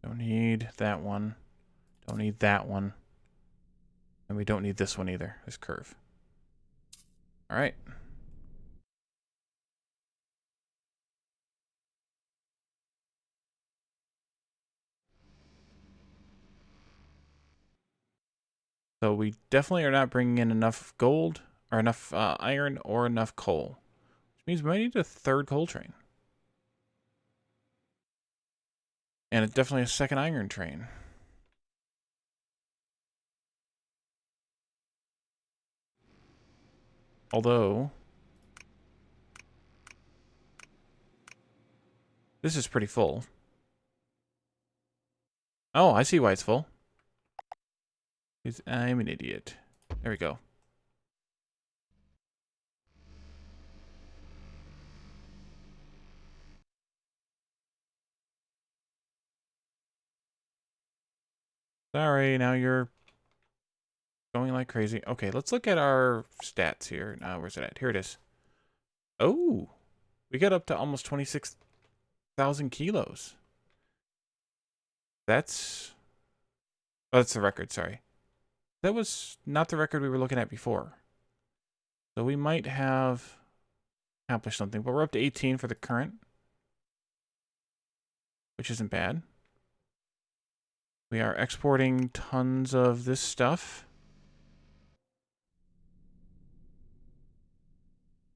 S1: Don't need that one. Don't need that one. And we don't need this one either, this curve. All right. So we definitely are not bringing in enough gold, or enough iron, or enough coal. Which means we might need a third coal train. And it's definitely a second iron train. Although, this is pretty full. Oh, I see why it's full. Because I'm an idiot. There we go. Sorry, now you're going like crazy. Okay, let's look at our stats here. Now, where's it at? Here it is. Oh, we got up to almost 26,000 kilos. That's... Oh, that's the record, sorry. That was not the record we were looking at before. So we might have accomplished something, but we're up to 18 for the current, which isn't bad. We are exporting tons of this stuff.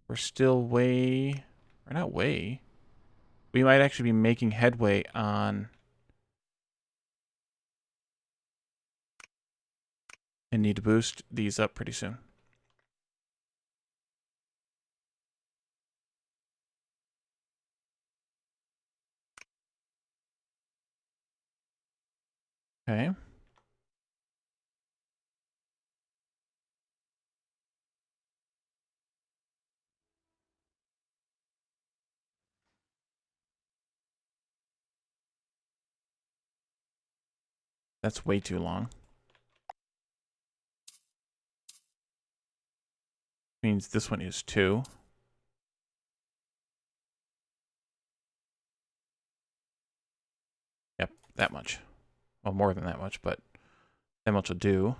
S1: We're still way, or not way. We might actually be making headway on and need to boost these up pretty soon. Okay. That's way too long. Means this one is 2. Yep, that much. Well, more than that much, but that much will do.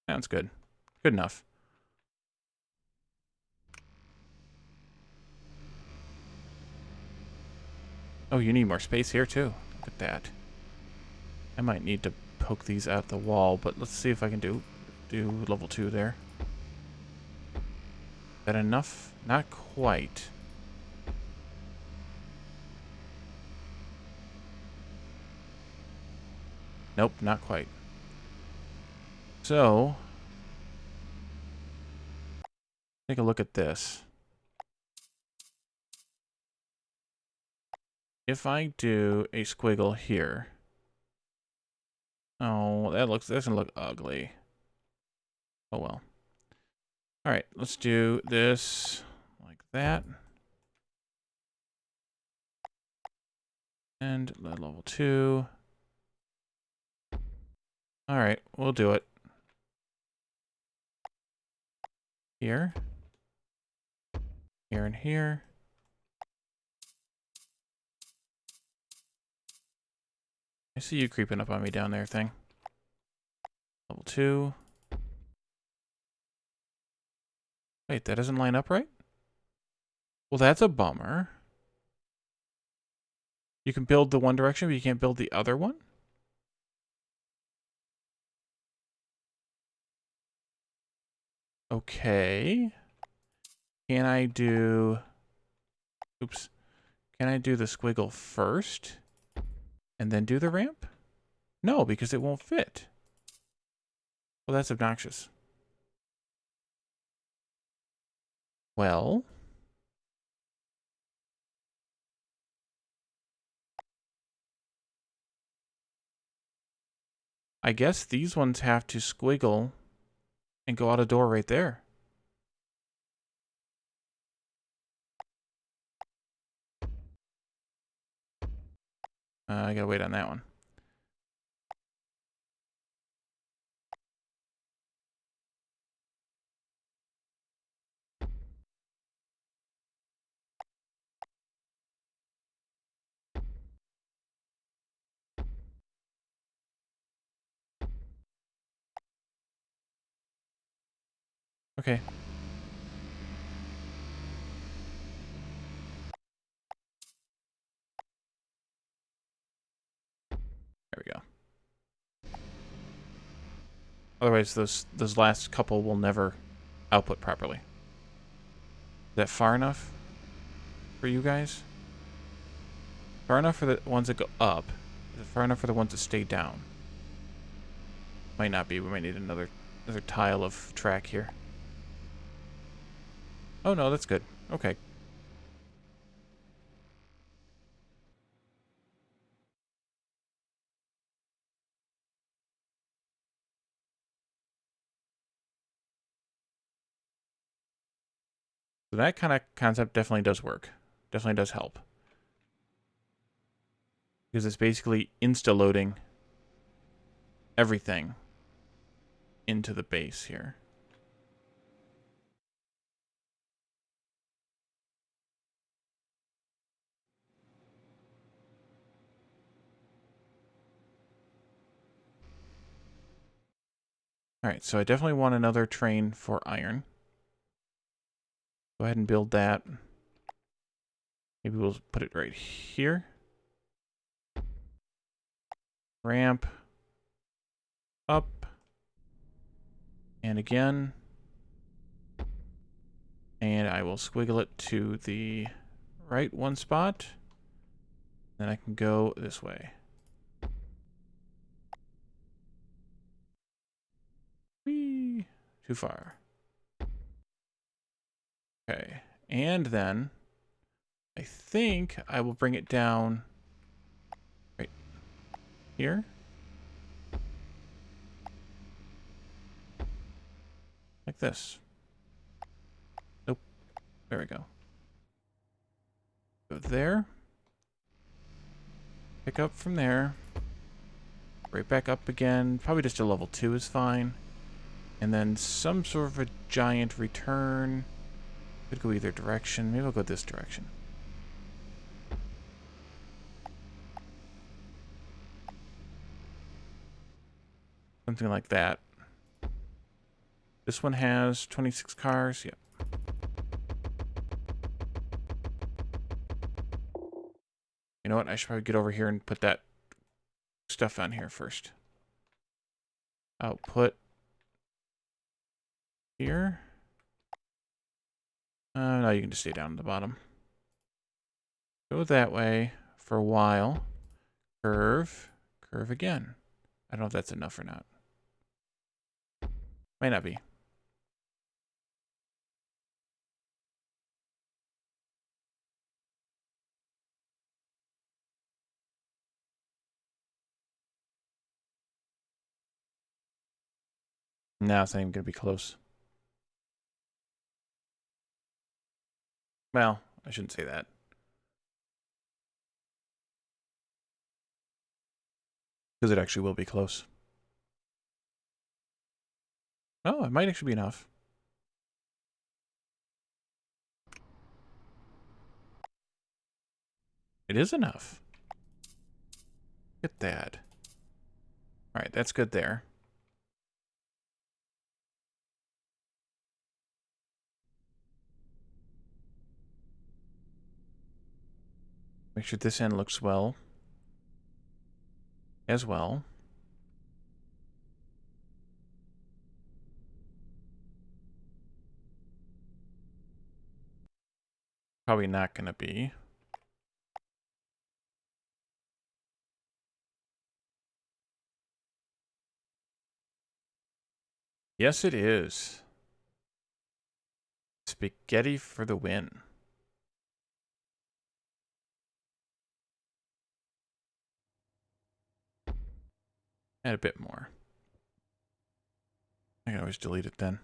S1: Sounds good. Good enough. Oh, you need more space here, too. Look at that. I might need to poke these out the wall, but let's see if I can do level 2 there. Is that enough? Not quite. Nope, not quite. So, take a look at this. If I do a squiggle here. Oh, that doesn't look ugly. Oh well. Alright, let's do this like that. And level 2. Alright, we'll do it. Here. Here and here. I see you creeping up on me down there, thing. Level 2. Wait, that doesn't line up right? Well, that's a bummer. You can build the one direction, but you can't build the other one? Okay. Can I do... Oops. Can I do the squiggle first? And then do the ramp? No, because it won't fit. Well, that's obnoxious. Well... I guess these ones have to squiggle and go out a door right there. I gotta wait on that one. Okay. There we go. Otherwise, those last couple will never output properly. Is that far enough for you guys? Far enough for the ones that go up. Is it far enough for the ones that stay down? Might not be. We might need another tile of track here. Oh no, that's good. Okay. So that kind of concept definitely does work. Definitely does help. Because it's basically insta-loading everything into the base here. Alright, so I definitely want another train for iron. Go ahead and build that. Maybe we'll put it right here. Ramp. Up. And again. And I will squiggle it to the right one spot. Then I can go this way. Whee! Too far. Okay. And then I think I will bring it down right here. Like this. Nope. There we go. Go there. Pick up from there. Right back up again. Probably just a level 2 is fine. And then some sort of a giant return. Could go either direction. Maybe I'll go this direction. Something like that. This one has 26 cars. Yep. You know what? I should probably get over here and put that stuff on here first. Output here. No, you can just stay down at the bottom. Go that way for a while. Curve. Curve again. I don't know if that's enough or not. Might not be. No, it's not even going to be close. Well, I shouldn't say that. Because it actually will be close. Oh, it might actually be enough. It is enough. Look at that. Alright, that's good there. Make sure this end looks well. As well. Probably not going to be. Yes, it is. Spaghetti for the win. Add a bit more. I can always delete it then.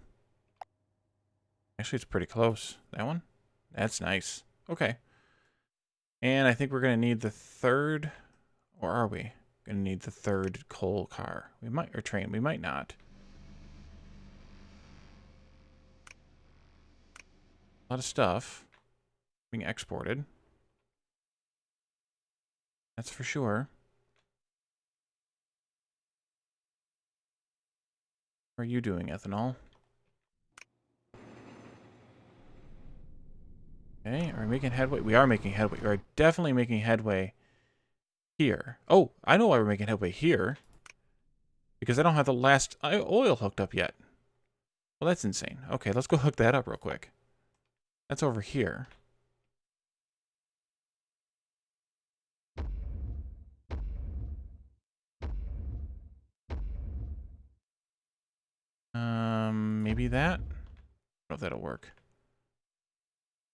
S1: Actually, it's pretty close. That one? That's nice. Okay. And I think we're going to need the third, or are we going to need the third coal car? We might, or train. We might not. A lot of stuff being exported. That's for sure. How are you doing, ethanol? Okay, are we making headway? We are making headway. We are definitely making headway here. Oh, I know why we're making headway here. Because I don't have the last oil hooked up yet. Well, that's insane. Okay, let's go hook that up real quick. That's over here. Maybe that? I don't know if that'll work.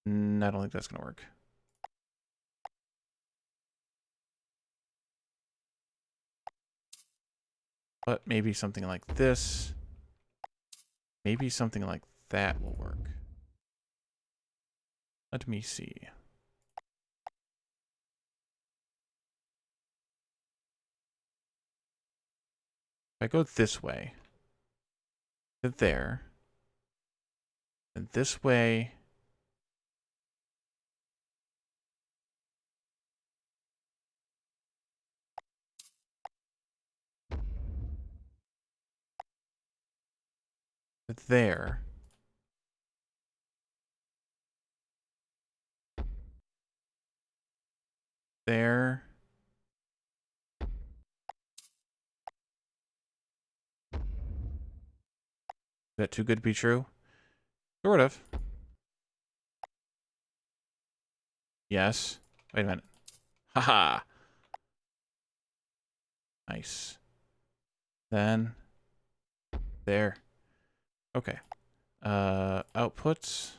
S1: I don't think that's gonna work. But maybe something like this. Maybe something like that will work. Let me see. If I go this way, to there, and this way, to there, there, is that too good to be true? Sort of. Yes. Wait a minute. Haha. Nice. Then there. Okay. Outputs.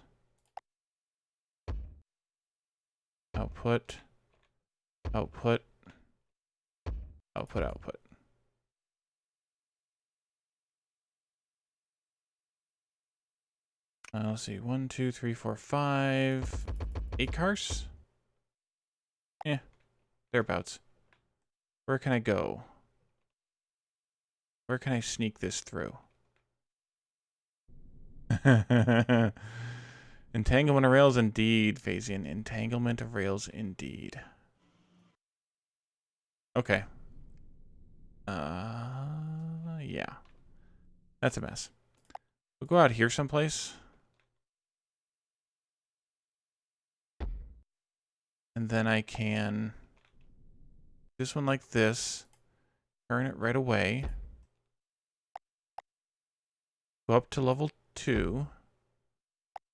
S1: Output. Output. Output, output. Let's see. 1, 2, 3, 4, 5. 8 cars? Yeah. Thereabouts. Where can I go? Where can I sneak this through? Entanglement of rails indeed, Phasian. Entanglement of rails indeed. Okay. Yeah. That's a mess. We'll go out here someplace. And then I can... this one like this. Turn it right away. Go up to level 2.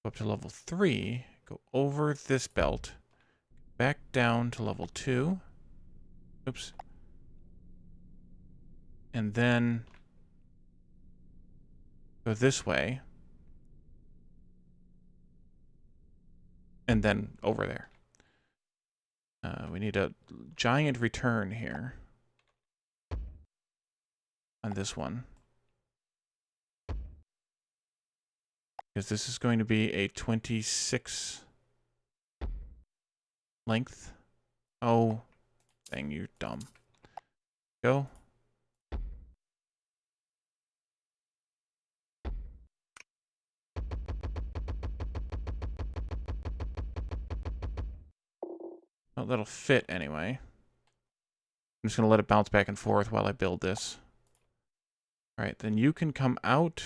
S1: Go up to level 3. Go over this belt. Back down to level 2. Oops. And then go this way. And then over there. We need a giant return here. On this one. Because this is going to be a 26 length. Oh, dang, you're dumb. Go. Oh, that'll fit anyway. I'm just going to let it bounce back and forth while I build this. Alright, then you can come out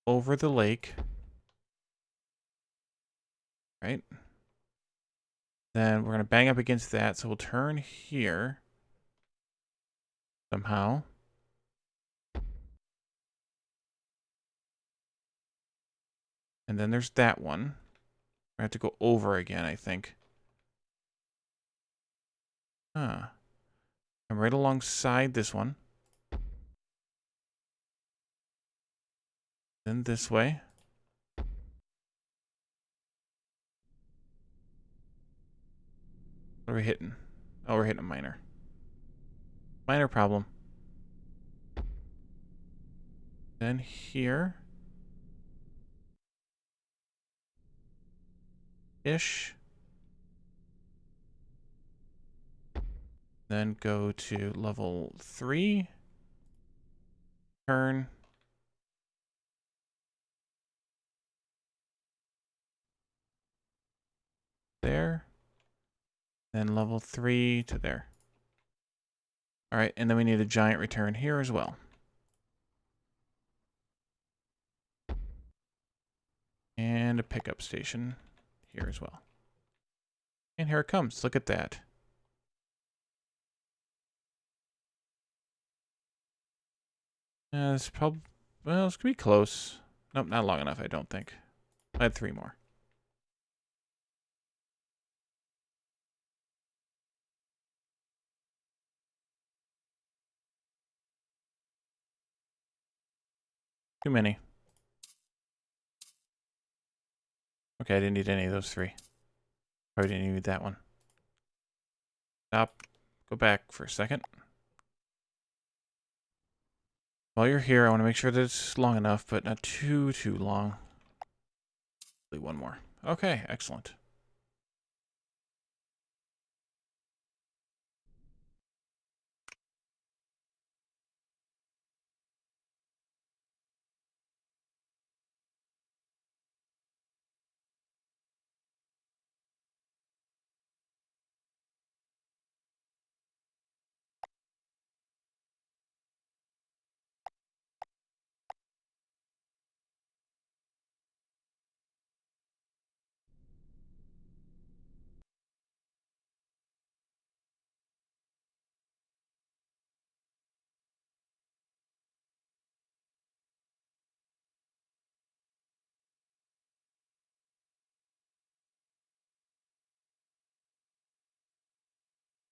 S1: over the lake. Right? Then we're going to bang up against that, so we'll turn here. Somehow. And then there's that one. I have to go over again, I think. Huh. I'm right alongside this one. Then this way. What are we hitting? Oh, we're hitting a minor. Minor problem. Then here. Ish. Then go to level 3. Turn. There. Then level 3 to there. Alright, and then we need a giant return here as well. And a pickup station here as well. And here it comes. Look at that. It's probably, well, it's gonna be close. Nope, not long enough, I don't think. I had 3 more. Too many. Okay, I didn't need any of those 3. Probably didn't need that one. Stop. Go back for a second. While you're here, I want to make sure that it's long enough, but not too long. Only 1 more. Okay, excellent.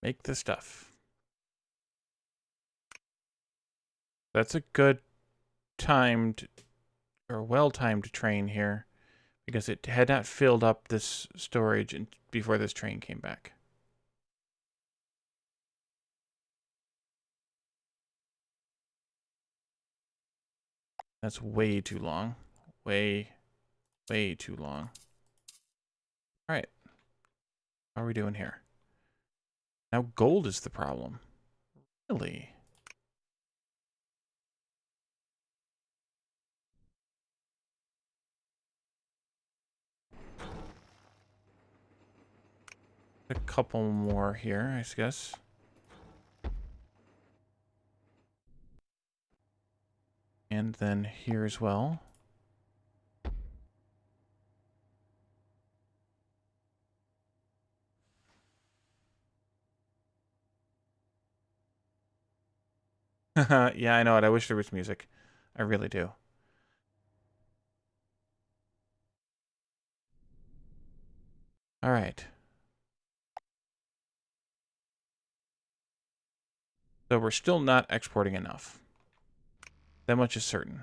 S1: Make the stuff. That's a good timed or well-timed train here because it had not filled up this storage before this train came back. That's way too long. Way too long. All right. How are we doing here? Now gold is the problem. Really? A couple more here, I guess. And then here as well. Yeah, I know it. I wish there was music. I really do. All right. So we're still not exporting enough. That much is certain.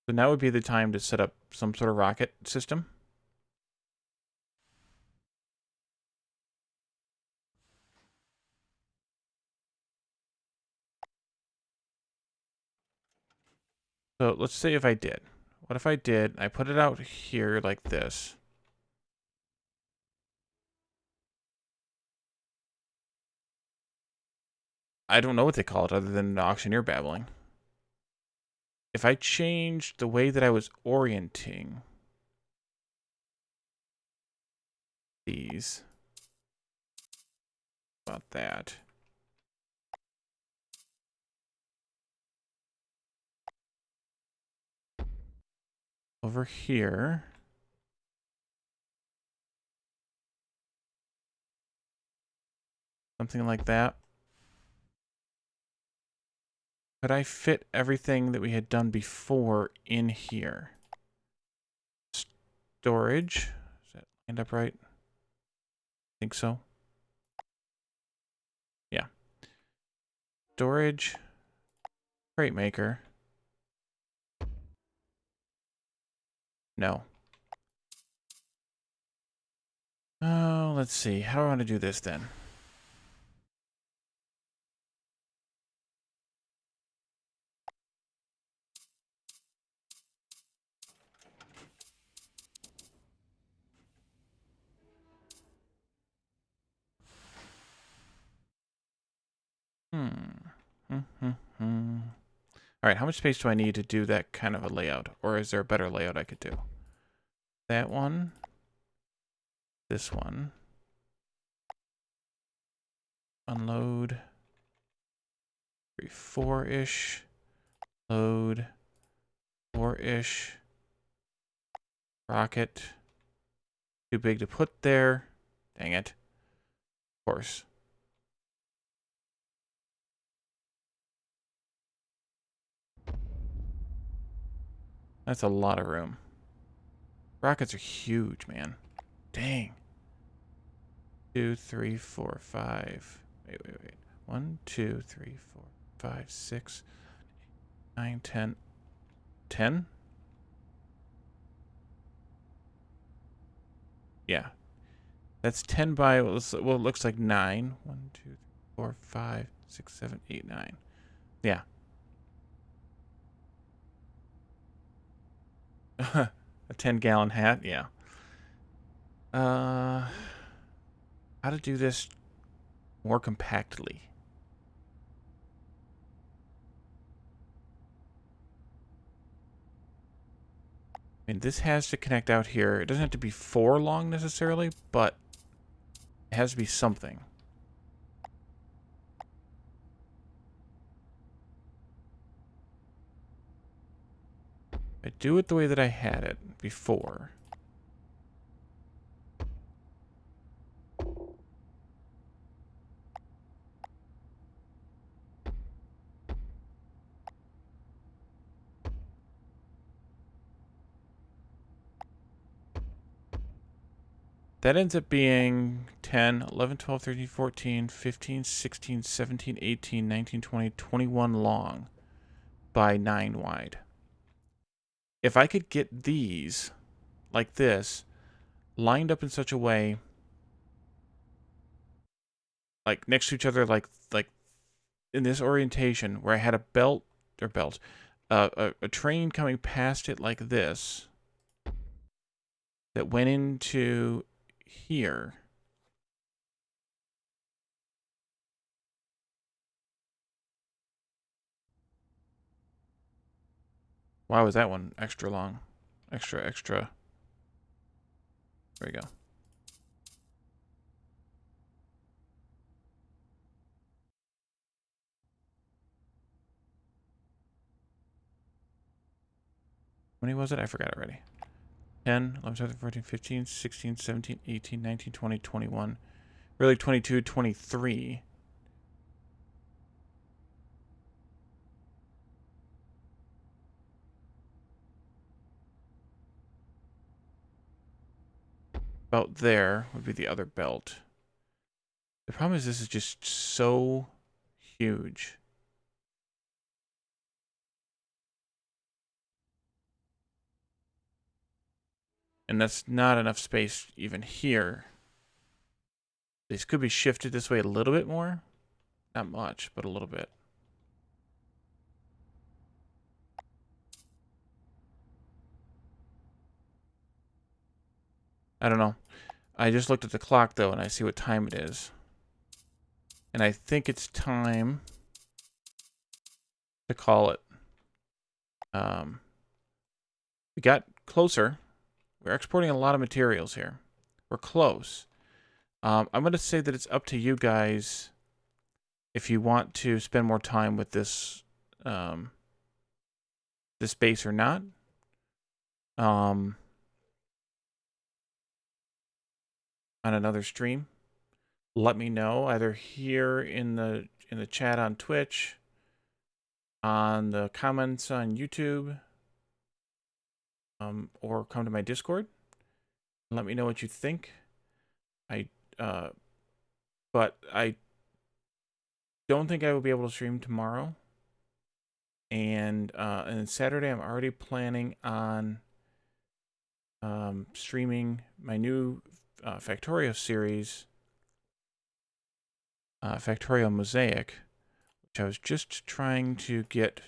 S1: So now would be the time to set up some sort of rocket system. So let's say if I did. What if I did, I put it out here like this. I don't know what they call it other than auctioneer babbling. If I changed the way that I was orienting these, about that. Over here. Something like that. Could I fit everything that we had done before in here? Storage. Does that end up right? I think so. Yeah. Storage. Crate maker. No. Oh, let's see. How do I want to do this then? All right, how much space do I need to do that kind of a layout? Or is there a better layout I could do? That one. This one. Unload. 4-ish. Load. 4-ish. Rocket. Too big to put there. Dang it. Of course. That's a lot of room. Rockets are huge, man. Dang. 2, 3, 4, 5. Wait. 1, 2, 3, 4, 5, 6, 9, 10. 10? Yeah. That's 10 by, well, it looks like 9. 1, 2, 3, 4, 5, 6, 7, 8, 9. Yeah. A 10-gallon hat? Yeah. How to do this more compactly? I mean, this has to connect out here. It doesn't have to be 4 long necessarily, but it has to be something. I do it the way that I had it before. That ends up being 10, 11, 12, 13, 14, 15, 16, 17, 18, 19, 20, 21 long by 9 wide. If I could get these, like this, lined up in such a way, like next to each other, like in this orientation, where I had a a train coming past it like this, that went into here. Why was that one extra long? Extra. There we go. How many was it? I forgot already. 10, 11, 12, 14, 15, 16, 17, 18, 19, 20, 21. Really 22, 23. About there would be the other belt. The problem is this is just so huge. And that's not enough space even here. These could be shifted this way a little bit more. Not much, but a little bit. I don't know. I just looked at the clock, though, and I see what time it is. And I think it's time to call it. We got closer. We're exporting a lot of materials here. We're close. I'm going to say that it's up to you guys if you want to spend more time with this this base or not. On another stream. Let me know either here in the chat on Twitch, on the comments on YouTube, or come to my Discord. Let me know what you think. But I don't think I will be able to stream tomorrow. And Saturday, I'm already planning on streaming my new Factorio series, Factorio Mosaic, which I was just trying to get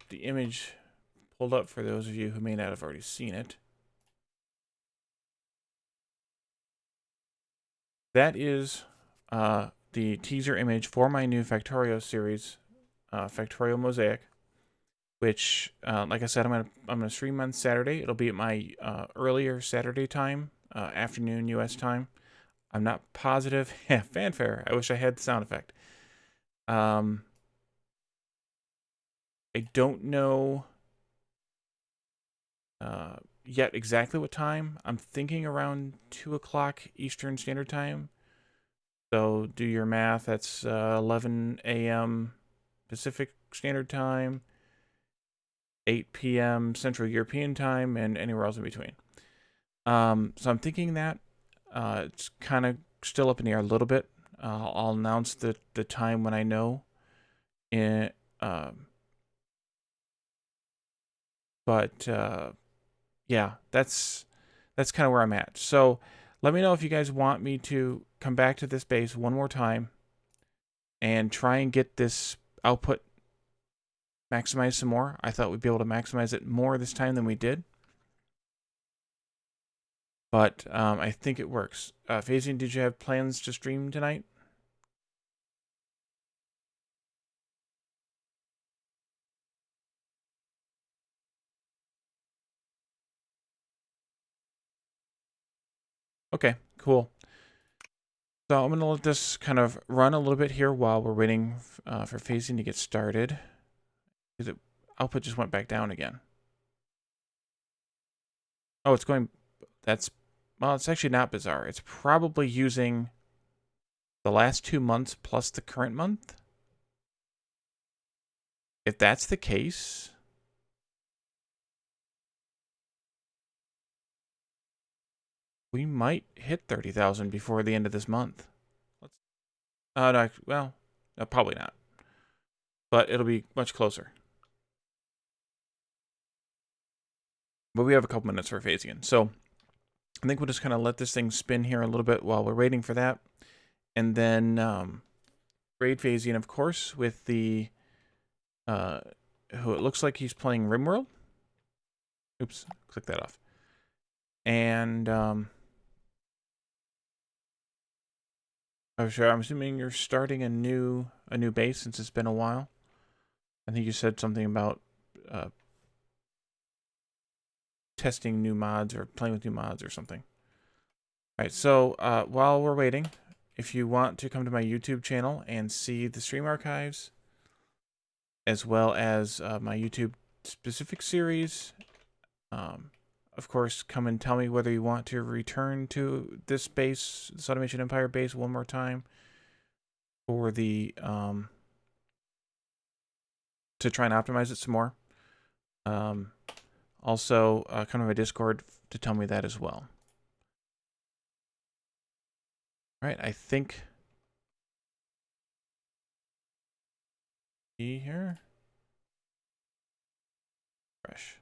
S1: the image pulled up for those of you who may not have already seen it. That is the teaser image for my new Factorio series, Factorio Mosaic, which, like I said, I'm gonna stream on Saturday. It'll be at my earlier Saturday time, afternoon U.S. time. I'm not positive. Yeah, fanfare. I wish I had the sound effect. I don't know yet exactly what time. I'm thinking around 2 o'clock Eastern Standard Time. So do your math. That's 11 a.m. Pacific Standard Time, 8 p.m. Central European Time, and anywhere else in between. So I'm thinking that it's kind of still up in the air a little bit. I'll announce the time when I know. But yeah, that's kind of where I'm at. So let me know if you guys want me to come back to this base one more time and try and get this output maximized some more. I thought we'd be able to maximize it more this time than we did. But I think it works. Phasian, did you have plans to stream tonight? Okay, cool. So I'm going to let this kind of run a little bit here while we're waiting for Phasian to get started. Because output just went back down again. Oh, it's going... Well, it's actually not bizarre. It's probably using the last 2 months plus the current month. If that's the case... we might hit 30,000 before the end of this month. No, well, no, probably not. But it'll be much closer. But we have a couple minutes for Phasian. So I think we'll just kind of let this thing spin here a little bit while we're waiting for that. And then raid Phasian, of course, with the... who it looks like he's playing RimWorld. Oops, click that off. And... I'm assuming you're starting a new base since it's been a while. I think you said something about testing new mods or playing with new mods or something. All right, so while we're waiting, if you want to come to my YouTube channel and see the stream archives, as well as my YouTube specific series, of course, come and tell me whether you want to return to this base, this Automation Empire base, one more time for the to try and optimize it some more. Also, come to my Discord to tell me that as well. All right, I think here, fresh.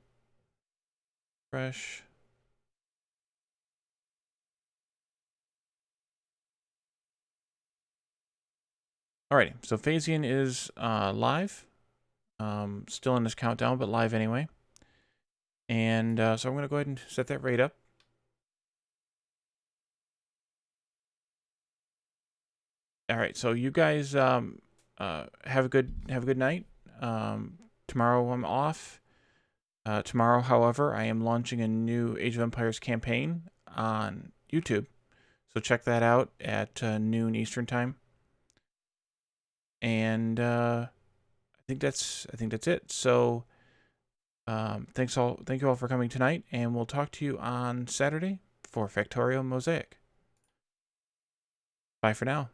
S1: Alrighty, so Phasian is live. Still in this countdown, but live anyway. And so I'm going to go ahead and set that raid up. All right, so you guys have a good night. Tomorrow I'm off. Tomorrow, however, I am launching a new Age of Empires campaign on YouTube, so check that out at noon Eastern time. And I think that's it. So thank you all for coming tonight, and we'll talk to you on Saturday for Factorio Mosaic. Bye for now.